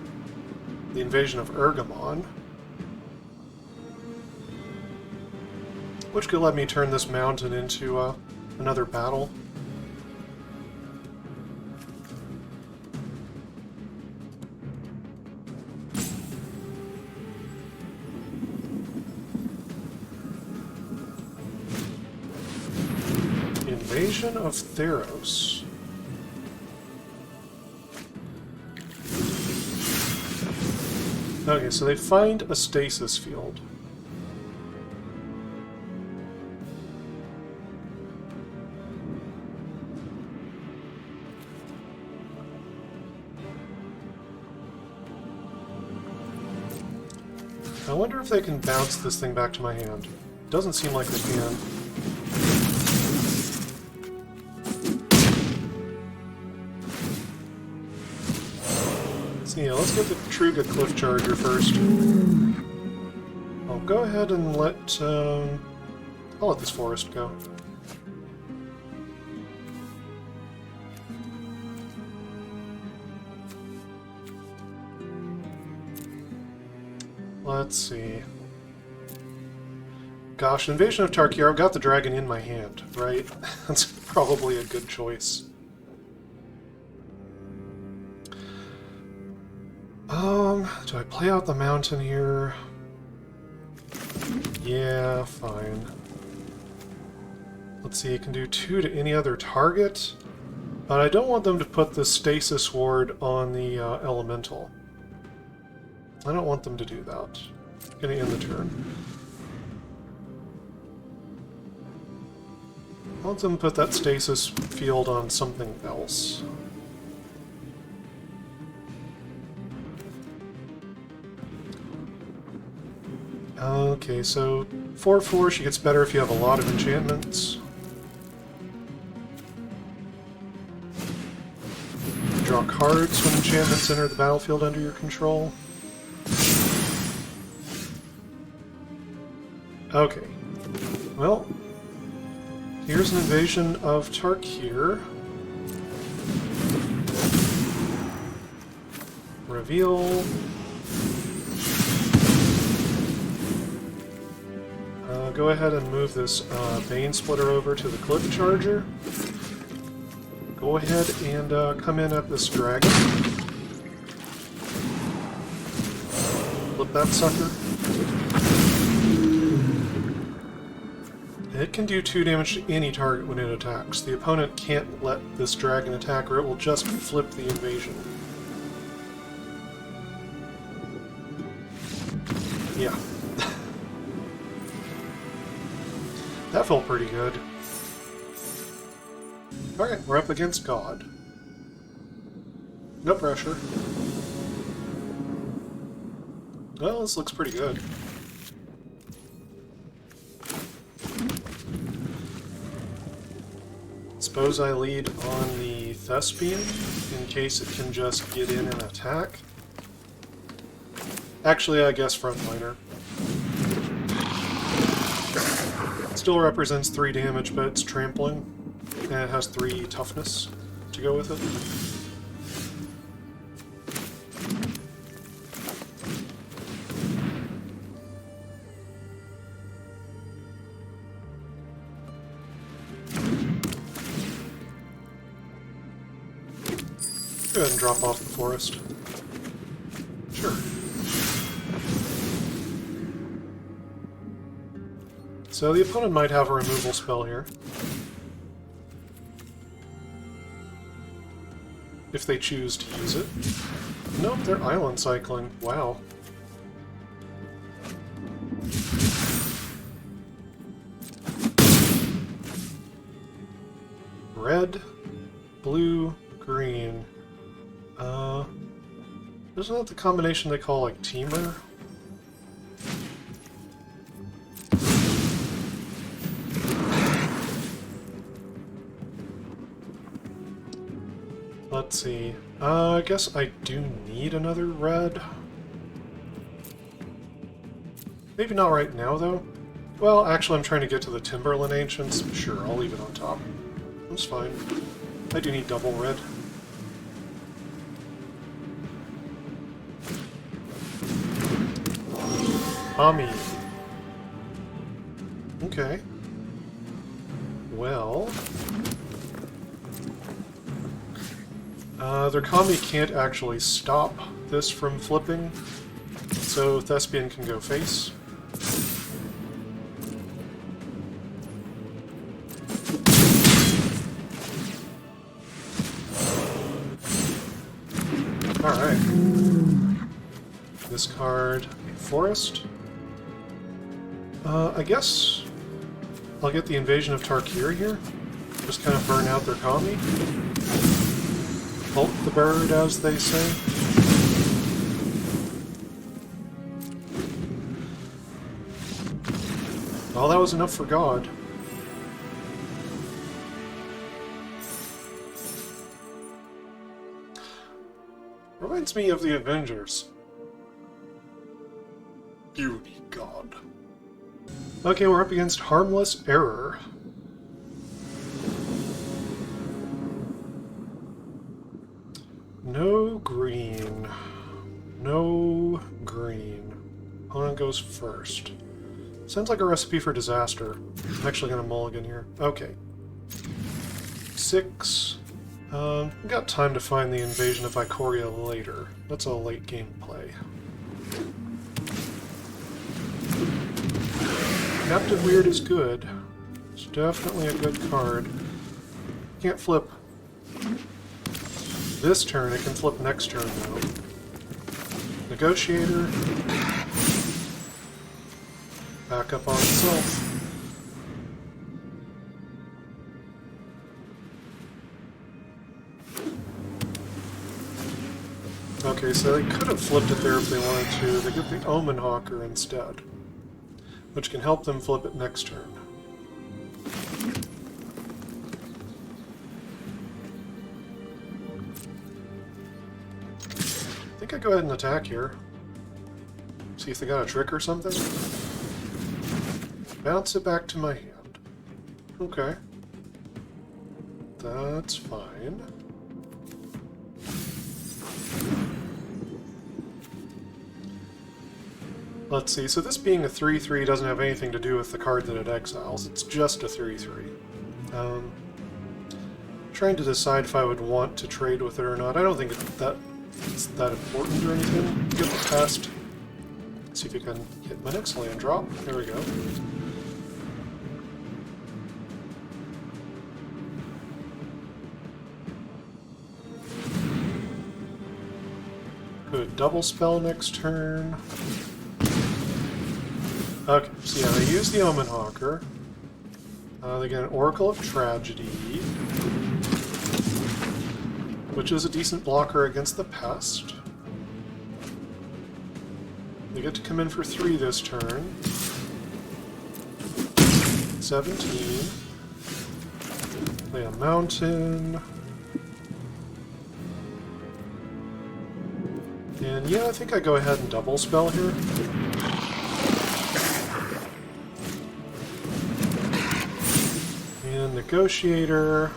[SPEAKER 1] Invasion of Ergamon, which could let me turn this mountain into another battle. Invasion of Theros. Okay, so they find a stasis field. I wonder if they can bounce this thing back to my hand. Doesn't seem like they can. So yeah, let's get the Truga Cliff Charger first. I'll go ahead and I'll let this forest go. Let's see. Gosh, Invasion of Tarkir, I've got the dragon in my hand, right? That's probably a good choice. Do I play out the mountain here? Yeah, fine. Let's see, you can do 2 to any other target, but I don't want them to put the stasis ward on the elemental. I don't want them to do that. Gonna end the turn. I want them to put that stasis field on something else. Okay, so 4/4, she gets better if you have a lot of enchantments. Draw cards when enchantments enter the battlefield under your control. Okay. Well, here's an invasion of Tarkir. Reveal. Go ahead and move this Bane Splitter over to the Cliff Charger. Go ahead and come in at this dragon. Flip that sucker. It can do 2 damage to any target when it attacks. The opponent can't let this dragon attack or it will just flip the invasion. Yeah. That felt pretty good. Alright, we're up against God. No pressure. Well, this looks pretty good. Suppose I lead on the Thespian, in case it can just get in and attack. Actually, I guess Frontliner. Still represents 3 damage, but it's trampling, and it has 3 toughness to go with it. Go ahead and drop off the forest. Sure. So the opponent might have a removal spell here. If they choose to use it. Nope, they're island cycling. Wow. Red, blue, green. Isn't that the combination they call, like, Teamer? Let's see. I guess I do need another red. Maybe not right now, though. Well, actually, I'm trying to get to the Timberland Ancients. Sure, I'll leave it on top. That's fine. I do need double red. Ami. Okay. Well... their Kami can't actually stop this from flipping, so Thespian can go face. Alright. Discard Forest. I guess I'll get the Invasion of Tarkir here. Just kind of burn out their commie. Bolt the bird, as they say. Well, that was enough for God. Reminds me of the Avengers. Beauty God. Okay, we're up against Harmless Error. No green. No green. Opponent goes first. Sounds like a recipe for disaster. I'm actually going to mulligan here. Okay. 6. We got time to find the Invasion of Ikoria later. That's a late game play. Captive Weird is good. It's definitely a good card. Can't flip this turn, it can flip next turn though. Negotiator. Back up on itself. Okay, so they could have flipped it there if they wanted to. They get the Omen Hawker instead, which can help them flip it next turn. I think I go ahead and attack here. See if they got a trick or something. Bounce it back to my hand. Okay. That's fine. Let's see, so this being a 3-3 doesn't have anything to do with the card that it exiles. It's just a 3-3. Trying to decide if I would want to trade with it or not. I don't think it's that important or anything. Give it a test. See if you can hit my next land drop. There we go. Good double spell next turn. Okay, so yeah, they use the Omen Hawker. They get an Oracle of Tragedy, which is a decent blocker against the Pest. They get to come in for 3 this turn. 17. Play a Mountain. And yeah, I think I go ahead and double spell here. And Negotiator.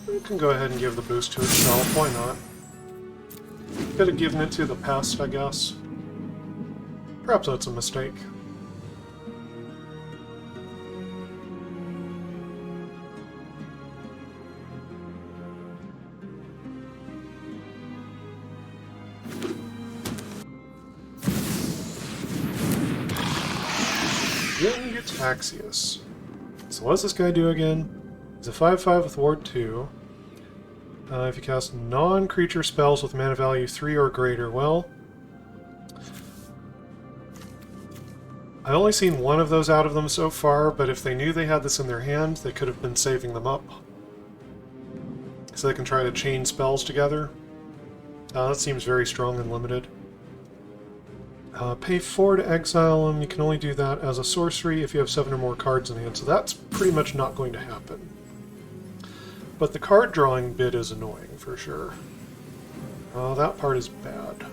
[SPEAKER 1] We can go ahead and give the boost to itself, why not? Could have given it to the Pest, I guess. Perhaps that's a mistake. Then you get Taxius. So what does this guy do again? He's a 5/5 with Ward 2. If you cast non-creature spells with mana value 3 or greater, well... I've only seen one of those out of them so far, but if they knew they had this in their hand, they could have been saving them up. So they can try to chain spells together. That seems very strong and limited. Pay 4 to exile them. You can only do that as a sorcery if you have 7 or more cards in hand, so that's pretty much not going to happen. But the card drawing bit is annoying, for sure. That part is bad.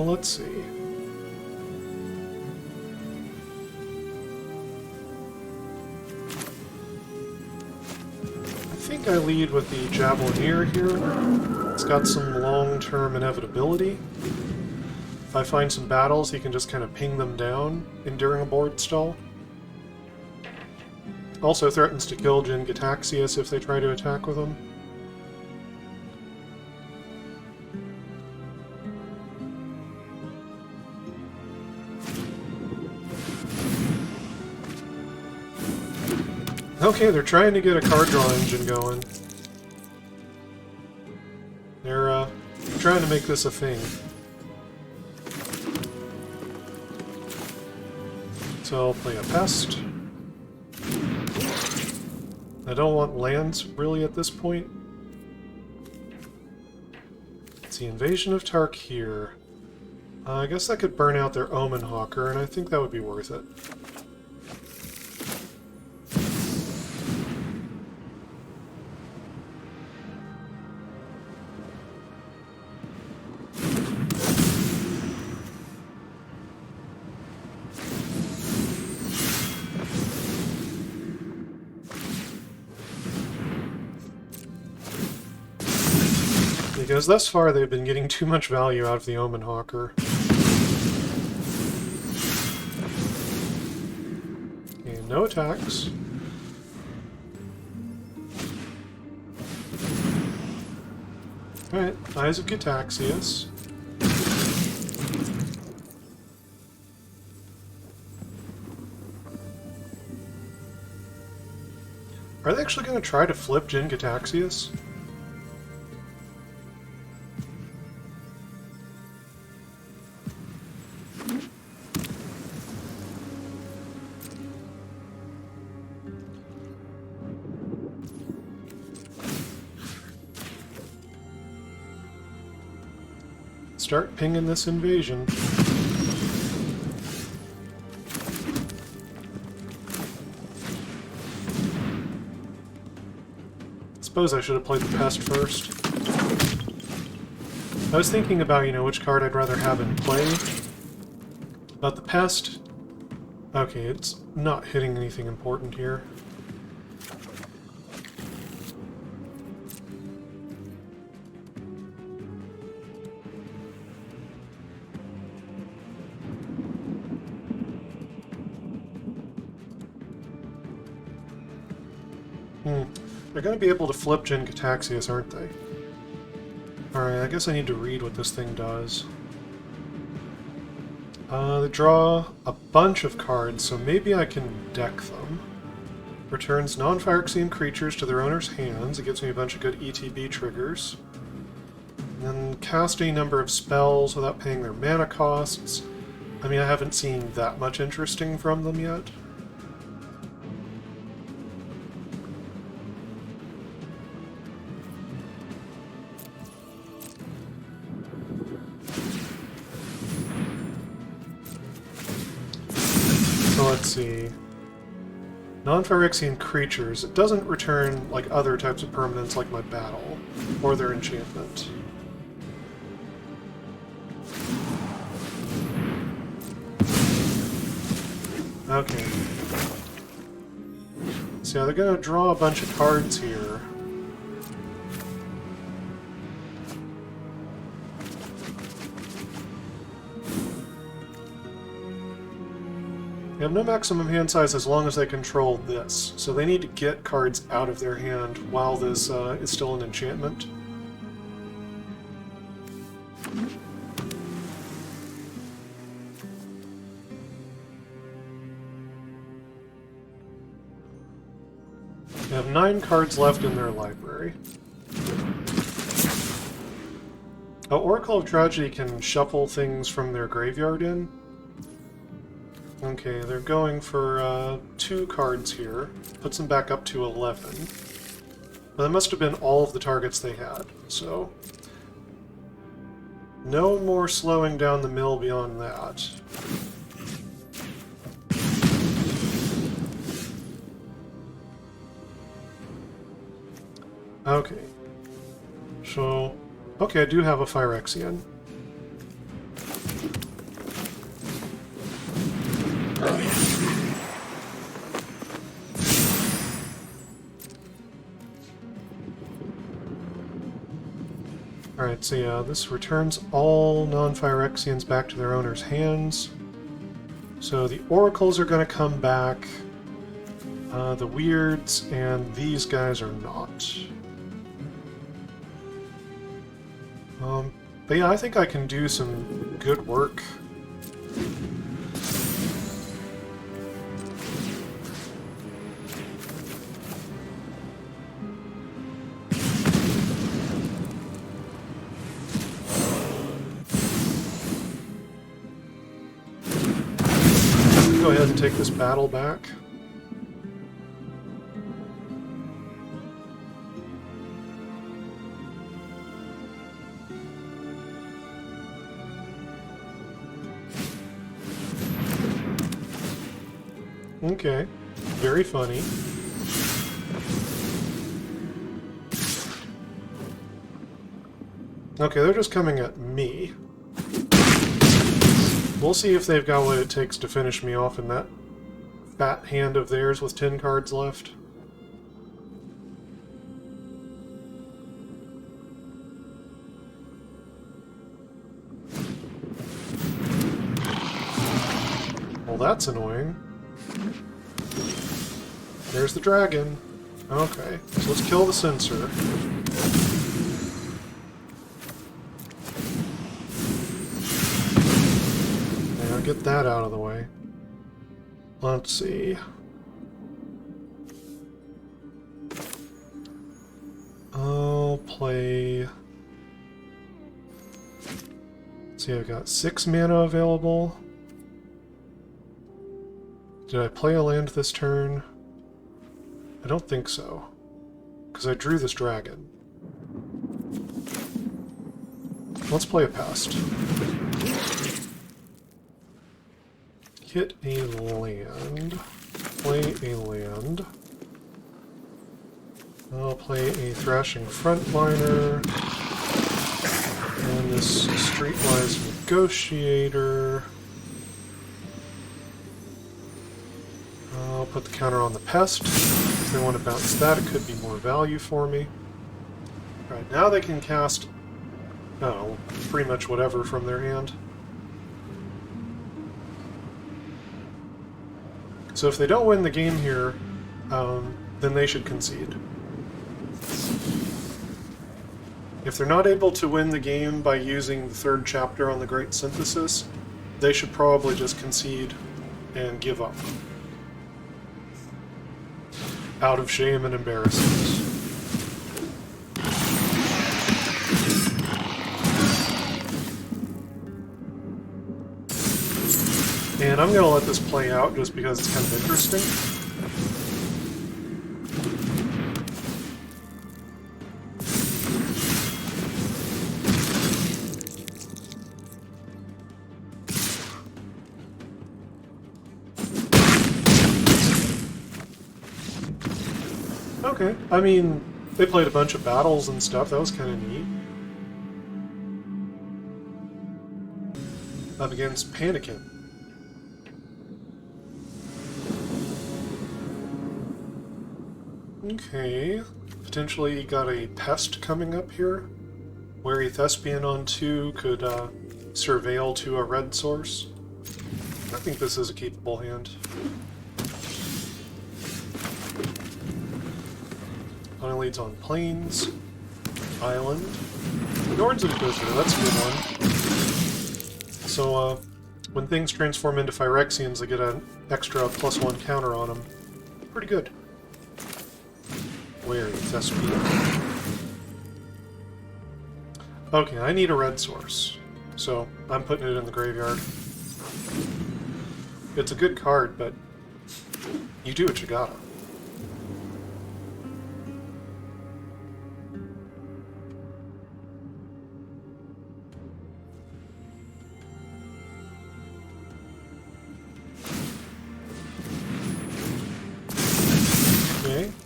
[SPEAKER 1] Let's see. I think I lead with the Javelineer here. It's got some long-term inevitability. If I find some battles, he can just kind of ping them down during a board stall. Also threatens to kill Jin Gitaxias if they try to attack with him. Okay, they're trying to get a card draw engine going. They're trying to make this a thing. So I'll play a pest. I don't want lands, really, at this point. It's the Invasion of Tark here. I guess that could burn out their Omen Hawker, and I think that would be worth it. Because thus far they've been getting too much value out of the Omen Hawker. Okay, no attacks. Alright, Eyes of Gitaxias. Are they actually going to try to flip Jin Gitaxias? Start pinging this invasion. Suppose I should have played the pest first. I was thinking about, which card I'd rather have in play. But the pest... Okay, it's not hitting anything important here. They're going to be able to flip Jin Gitaxias, aren't they? Alright, I guess I need to read what this thing does. They draw a bunch of cards, so maybe I can deck them. Returns non-Phyrexian creatures to their owner's hands. It gives me a bunch of good ETB triggers. And then cast a number of spells without paying their mana costs. I mean, I haven't seen that much interesting from them yet. Let's see. Non-Phyrexian creatures. It doesn't return like other types of permanents like my battle, or their enchantment. Okay. So yeah, they're gonna draw a bunch of cards here. They have no maximum hand size as long as they control this, so they need to get cards out of their hand while this is still an enchantment. They have 9 cards left in their library. Oh, Oracle of Tragedy can shuffle things from their graveyard in. Okay, they're going for 2 cards here. Puts them back up to 11. But that must have been all of the targets they had, so... No more slowing down the mill beyond that. Okay. So... Okay, I do have a Phyrexian. Alright, so yeah, this returns all non-Phyrexians back to their owner's hands. So the Oracles are going to come back, the Weirds, and these guys are not. But yeah, I think I can do some good work. go ahead and take this battle back. Okay, very funny. Okay, they're just coming at me. We'll see if they've got what it takes to finish me off in that fat hand of theirs with 10 cards left. Well, that's annoying. There's the dragon. Okay, so let's kill the censor. Now get that out of the way. Let's see. I'll play... Let's see, I've got 6 mana available. Did I play a land this turn? I don't think so, because I drew this dragon. Let's play a pest. Hit a land. Play a land. I'll play a Thrashing Frontliner. And this Streetwise Negotiator. I'll put the counter on the pest. If they want to bounce that, it could be more value for me. Alright, now they can cast, oh, pretty much whatever from their hand. So if they don't win the game here, then they should concede. If they're not able to win the game by using the 3rd chapter on the Great Synthesis, they should probably just concede and give up. Out of shame and embarrassment. And I'm going to let this play out just because it's kind of interesting. Okay, I mean, they played a bunch of battles and stuff, that was kind of neat. Up against Panikin. Okay, potentially got a pest coming up here. Wary Thespian on 2 could surveil to a red source. I think this is a keepable hand. Leads on Plains, Island, Nord's Inquisitor, that's a good one. So, when things transform into Phyrexians, they get an extra +1 counter on them. Pretty good. Wary Thespian. Okay, I need a red source, so I'm putting it in the graveyard. It's a good card, but you do what you gotta.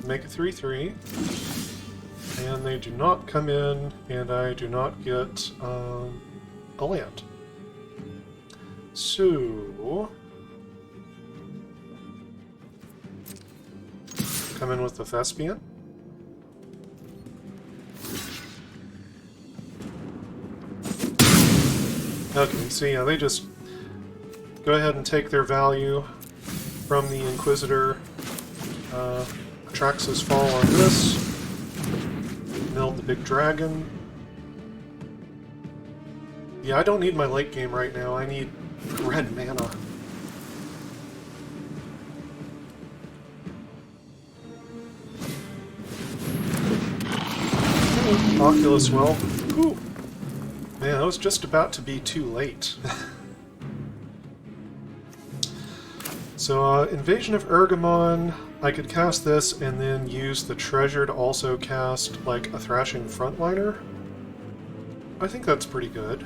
[SPEAKER 1] Make a 3/3, and they do not come in, and I do not get a land. So, come in with the Thespian. Okay, so yeah, they just go ahead and take their value from the Inquisitor. Trax's fall on this. Milled the big dragon. Yeah, I don't need my late game right now. I need red mana. Oculus well. Ooh. Man, that was just about to be too late. So, Invasion of Ergamon, I could cast this and then use the treasure to also cast, like, a Thrashing Frontliner. I think that's pretty good.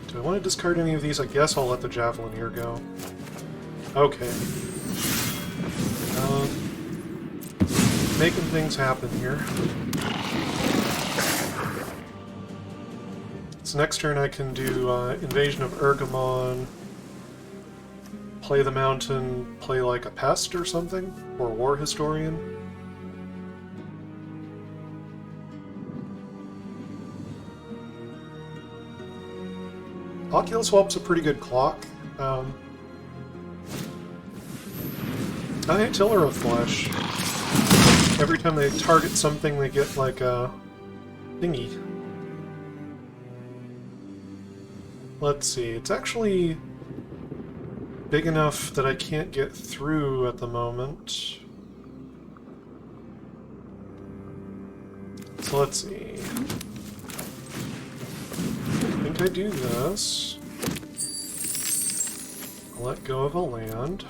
[SPEAKER 1] Do I want to discard any of these? I guess I'll let the Javelineer go. Okay. Making things happen here. So next turn I can do Invasion of Ergamon, play the mountain, play like a pest or something, or War Historian. Oculus Whelp's a pretty good clock. I hate Tiller of Flesh. Every time they target something, they get like a thingy. Let's see, it's actually big enough that I can't get through at the moment. So let's see. I think I do this. I'll let go of a land.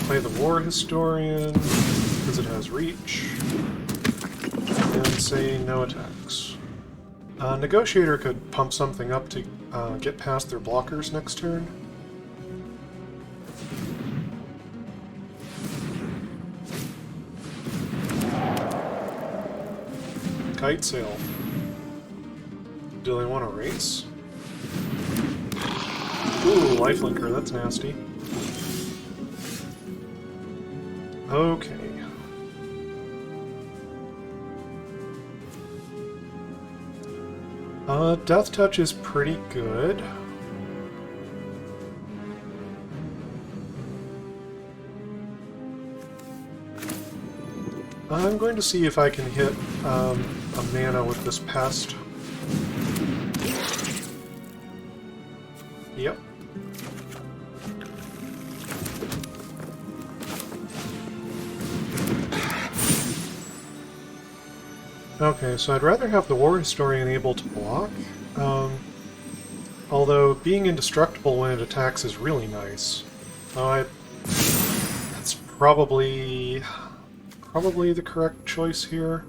[SPEAKER 1] Play the War Historian, because it has reach. And say no attacks. Negotiator could pump something up to get past their blockers next turn. Kite Sail. Do they want to race? Ooh, Lifelinker, that's nasty. Okay. Death Touch is pretty good. I'm going to see if I can hit a mana with this pest. Yep. Okay, so I'd rather have the War Historian able to block. Although being indestructible when it attacks is really nice. That's probably the correct choice here.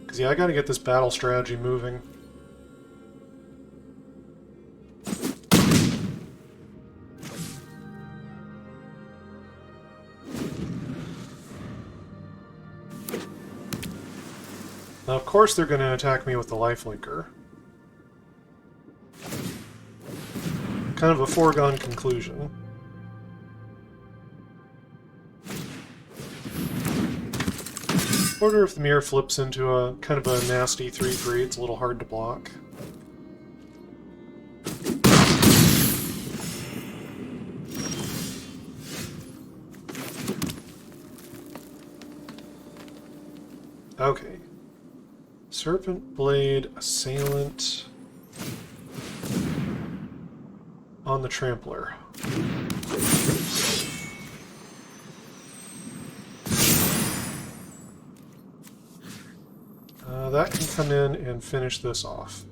[SPEAKER 1] Because yeah, I gotta get this battle strategy moving. Now, of course they're going to attack me with the Lifelinker. Kind of a foregone conclusion. Order of the Mirror flips into a kind of a nasty 3/3. It's a little hard to block. Okay. Serpent Blade, Assailant on the Trampler. That can come in and finish this off.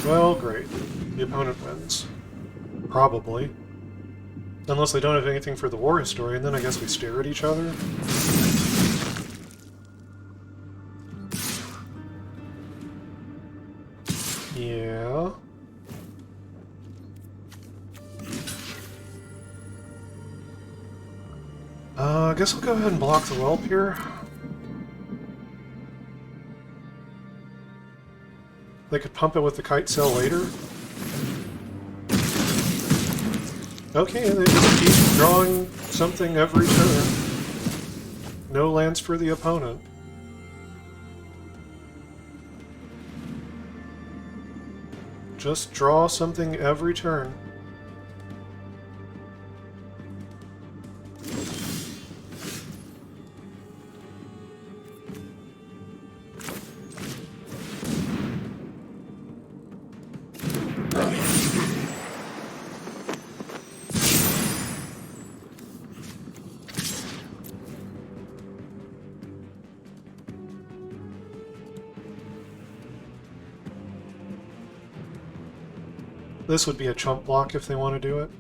[SPEAKER 1] Well, great. The opponent wins. Probably. Unless they don't have anything for the War Historian, then I guess we stare at each other. Yeah. I guess I'll go ahead and block the Whelp here. They could pump it with the Kite Sail later. Okay, they just keep drawing something every turn. No lands for the opponent. Just draw something every turn. This would be a chump block if they want to do it.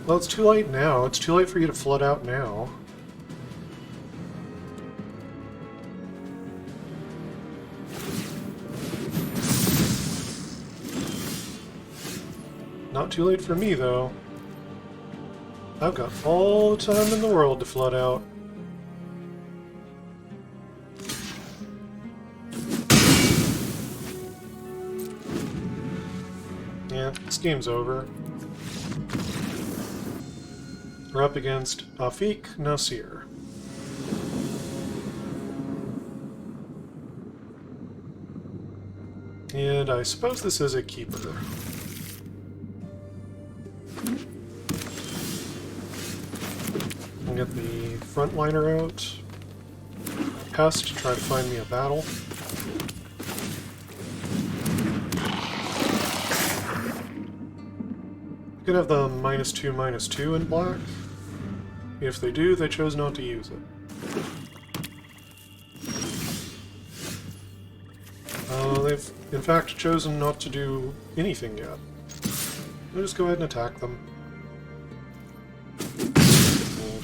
[SPEAKER 1] Well, it's too late now. It's too late for you to flood out now. Not too late for me, though. I've got all the time in the world to flood out. Yeah, this game's over. We're up against Afik Nasir. And I suppose this is a keeper. I'll get the frontliner out. Pest to try to find me a battle. Could have the -2/-2 in black. If they do, they chose not to use it. They've in fact chosen not to do anything yet. I'll just go ahead and attack them.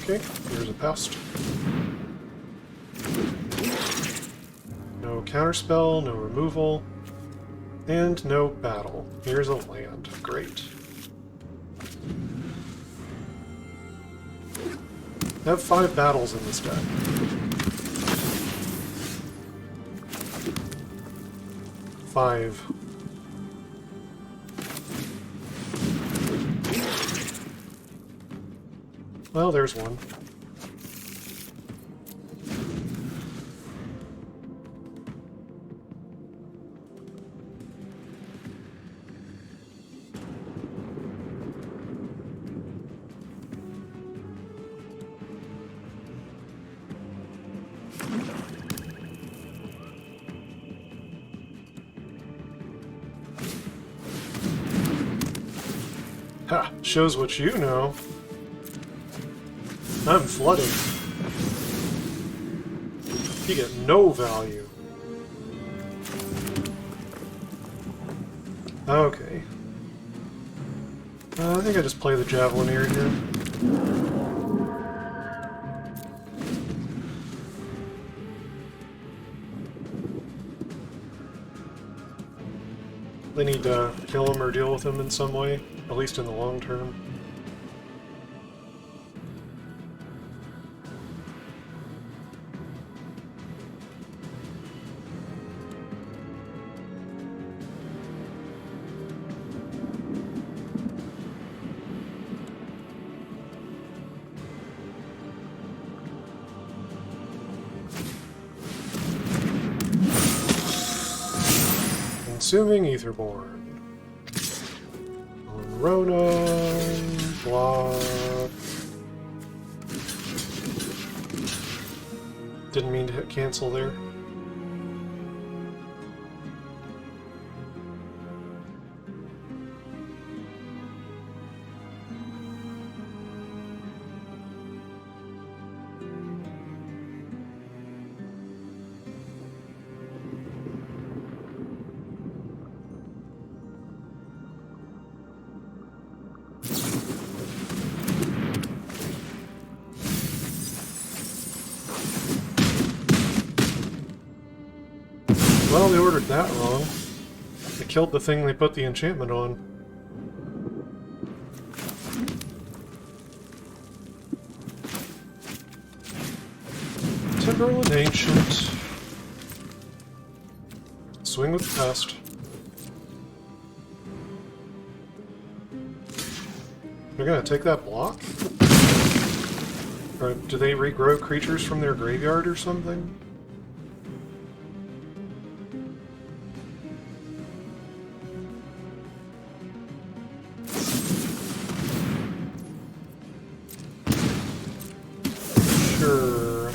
[SPEAKER 1] Okay, here's a pest. No counterspell, no removal, and no battle. Here's a land. Great. I have 5 battles in this deck. Five. Well, there's one. Ha! Shows what you know. I'm flooded. You get no value. Okay. I think I just play the Javelineer here. They need to kill him or deal with him in some way, at least in the long term. Consuming Aetherborn. On Ronan, block. Didn't mean to hit cancel there. Well, they ordered that wrong. They killed the thing they put the enchantment on. Timberland Ancient. Swing with the pest. They're gonna take that block? Or do they regrow creatures from their graveyard or something? Sure.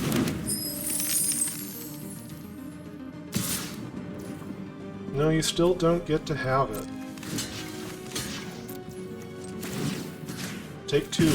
[SPEAKER 1] No, you still don't get to have it. Take two.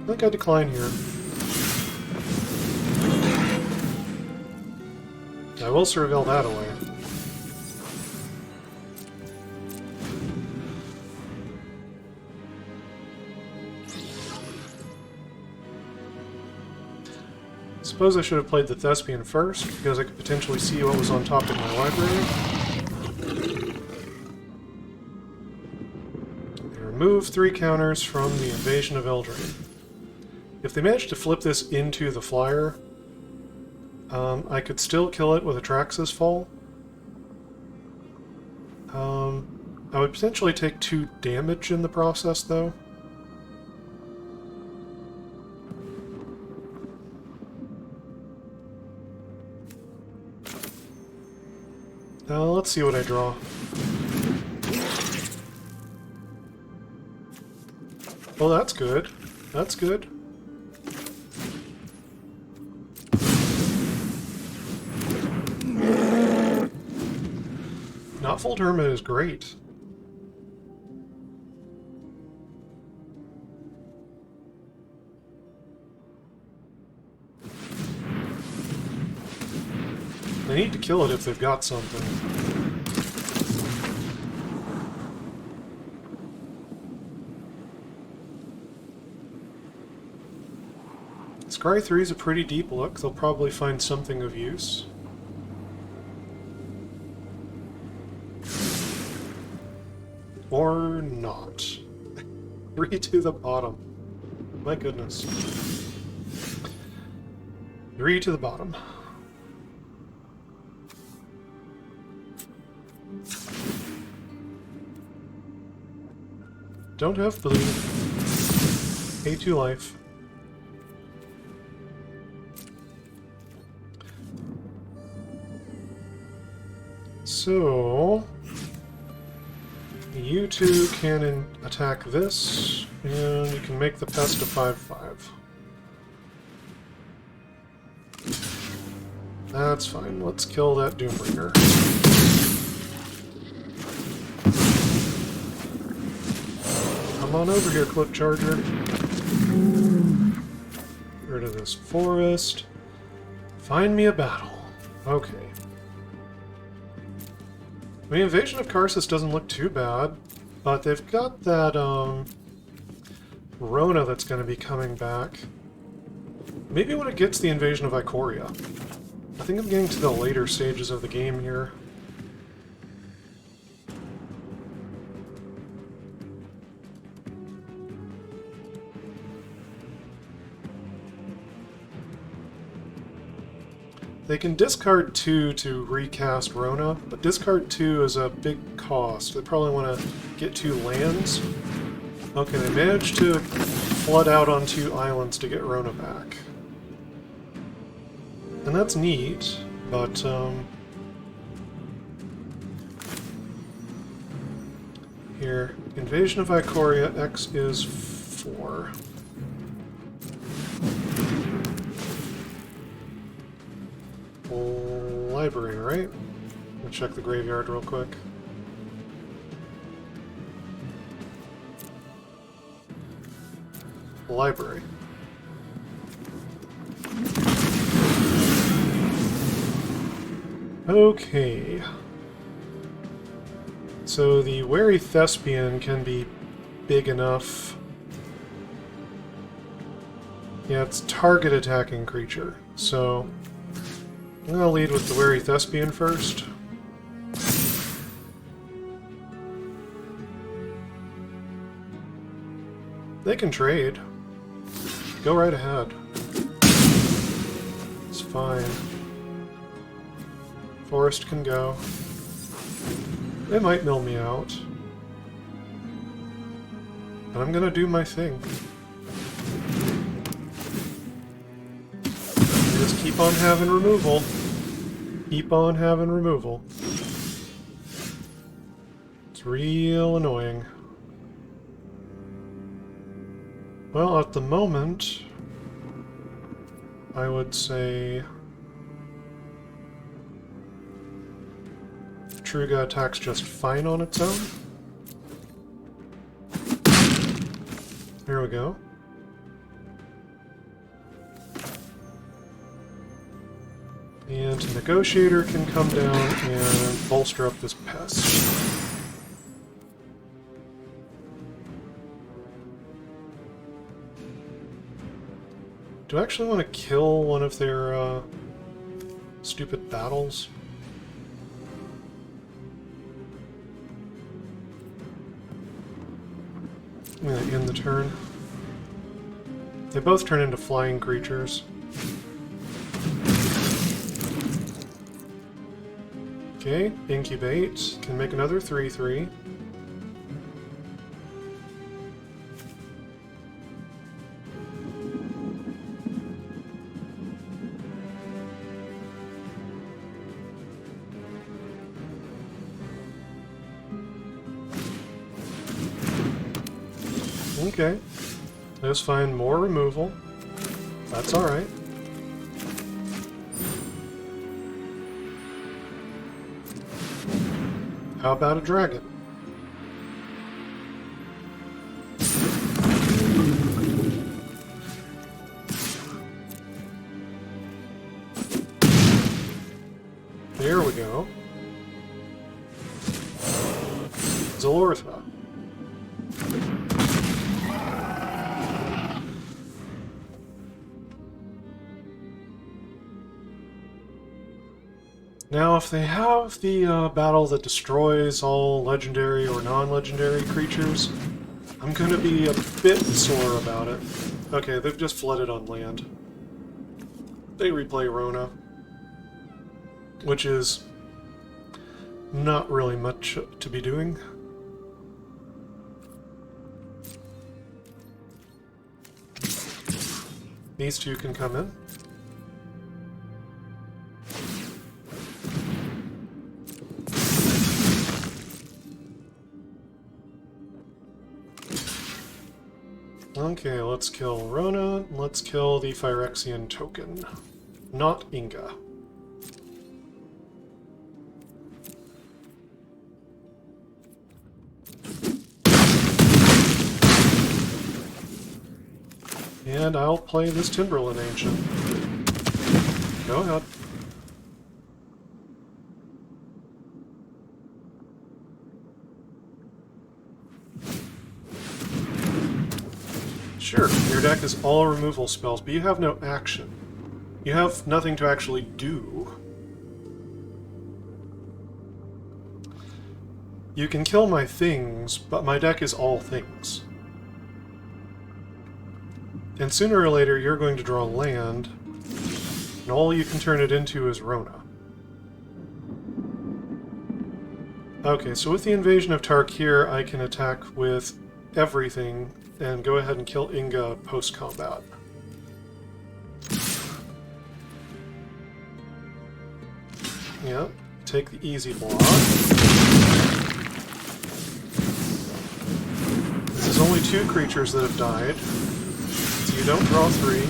[SPEAKER 1] I think I decline here. I will surveil that away. Suppose I should have played the Thespian first, because I could potentially see what was on top of my library. They remove 3 counters from the Invasion of Eldraine. If they manage to flip this into the flyer, I could still kill it with Atrax's Fall. I would potentially take 2 damage in the process, though. Let's see what I draw. Oh, that's good. That's good. Knotfold Hermit is great. They need to kill it if they've got something. Scry 3 is a pretty deep look. They'll probably find something of use. Or not. 3 to the bottom. My goodness. 3 to the bottom. Don't have blue. Pay 2 life. So you two can attack this, and you can make the pest a 5/5. That's fine. Let's kill that Doombringer. Come on over here, Clip Charger. Get rid of this forest. Find me a battle. Okay. I mean, Invasion of Karsus doesn't look too bad, but they've got that, Rona that's going to be coming back. Maybe when it gets the Invasion of Ikoria. I think I'm getting to the later stages of the game here. They can discard 2 to recast Rona, but discard 2 is a big cost. They probably want to get 2 lands. Okay, they managed to flood out on 2 islands to get Rona back. And that's neat, but, here, Invasion of Ikoria, X is 4. Library, right? Let me check the graveyard real quick. Library. Okay. So the Wary Thespian can be big enough. Yeah, it's target attacking creature. So I'm gonna lead with the Wary Thespian first. They can trade. Go right ahead. It's fine. Forest can go. They might mill me out. But I'm gonna do my thing. Just keep on having removal. Keep on having removal. It's real annoying. Well, at the moment, I would say Truga attacks just fine on its own. There we go. And Negotiator can come down and bolster up this pest. Do I actually want to kill one of their stupid battles? I'm going to end the turn. They both turn into flying creatures. Okay, Incubate. Can make another 3/3. Okay. Let's find more removal. That's alright. How about a dragon? There we go. Zalortha. Now, if they have the battle that destroys all legendary or non-legendary creatures, I'm going to be a bit sore about it. Okay, they've just flooded on land. They replay Rona, which is not really much to be doing. These two can come in. Okay, let's kill Rona. Let's kill the Phyrexian token. Not Inga. And I'll play this Timberland Ancient. Go ahead. Sure, your deck is all removal spells, but you have no action. You have nothing to actually do. You can kill my things, but my deck is all things. And sooner or later, you're going to draw land, and all you can turn it into is Rona. Okay, so with the Invasion of Tarkir, I can attack with everything, and go ahead and kill Inga post-combat. Yeah, take the easy block. This is only 2 creatures that have died, so you don't draw 3.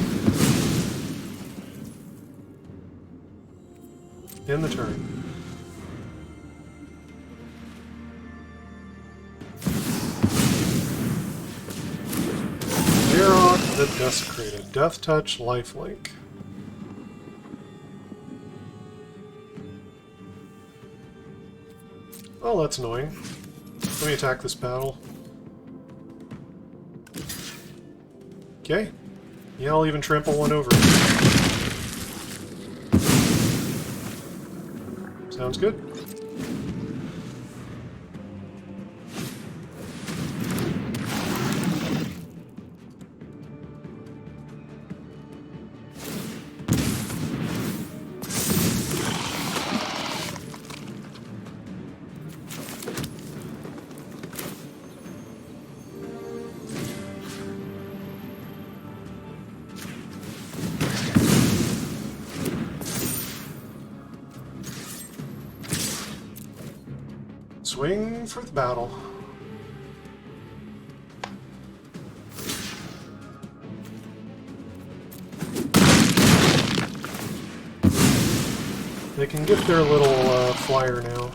[SPEAKER 1] In the turn. The Desecrated. Death Touch, Lifelink. Oh, that's annoying. Let me attack this battle. Okay. Yeah, I'll even trample one over. Sounds good. Swing for the battle. They can get their little flyer now.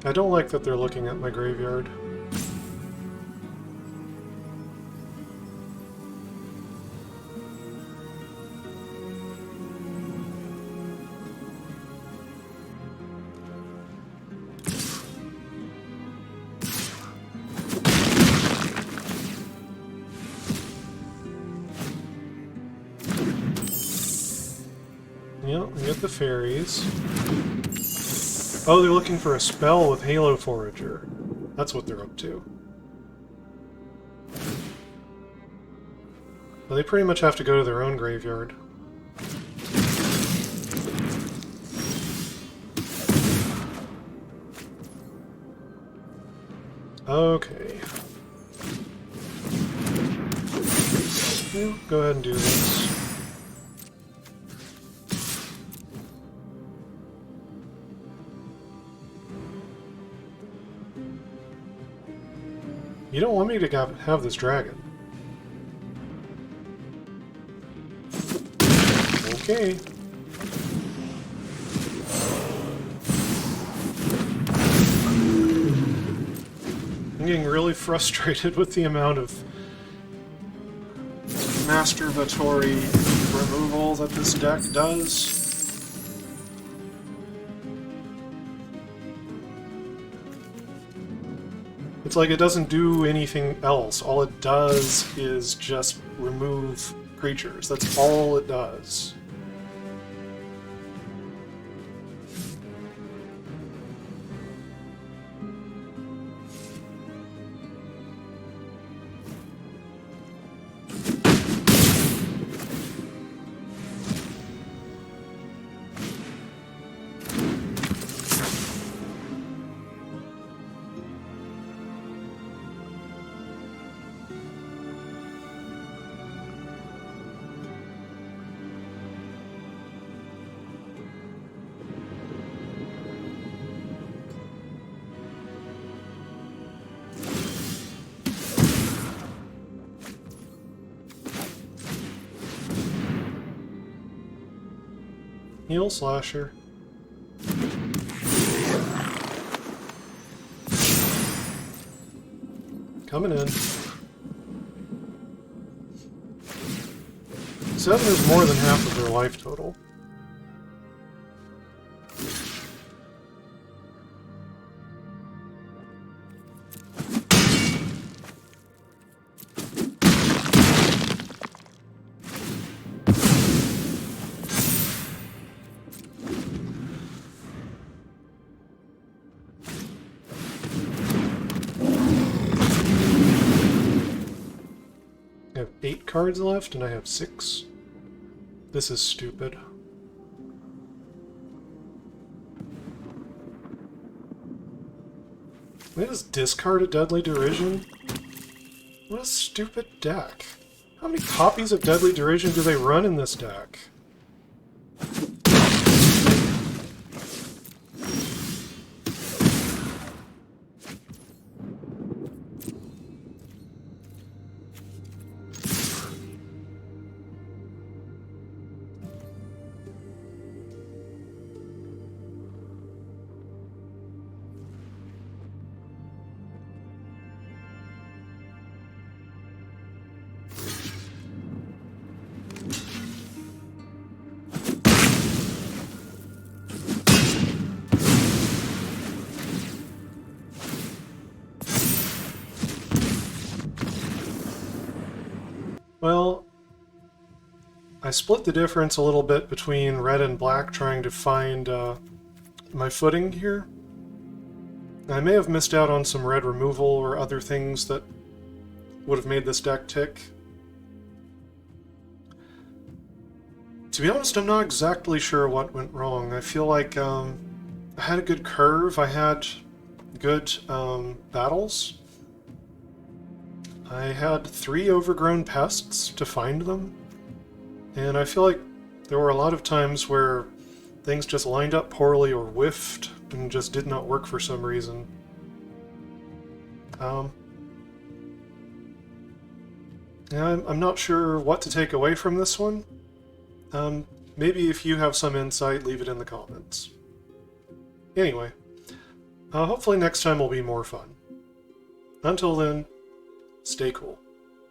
[SPEAKER 1] I don't like that they're looking at my graveyard. Yep, we get the fairies. Oh, they're looking for a spell with Halo Forager. That's what they're up to. Well, they pretty much have to go to their own graveyard. Okay. We'll go ahead and do this. You don't want me to have this dragon. Okay. I'm getting really frustrated with the amount of masturbatory removal that this deck does. It's like it doesn't do anything else. All it does is just remove creatures. That's all it does. Heal Slasher. Coming in. 7 is more than half of their life total. I have 8 cards left, and I have 6. This is stupid. They just discard a Deadly Derision? What a stupid deck. How many copies of Deadly Derision do they run in this deck? Well, I split the difference a little bit between red and black trying to find my footing here. I may have missed out on some red removal or other things that would have made this deck tick. To be honest, I'm not exactly sure what went wrong. I feel like I had a good curve, I had good battles. I had 3 overgrown pests to find them, and I feel like there were a lot of times where things just lined up poorly or whiffed and just did not work for some reason. Yeah, I'm not sure what to take away from this one. Maybe if you have some insight, leave it in the comments. Anyway, hopefully next time will be more fun. Until then, stay cool.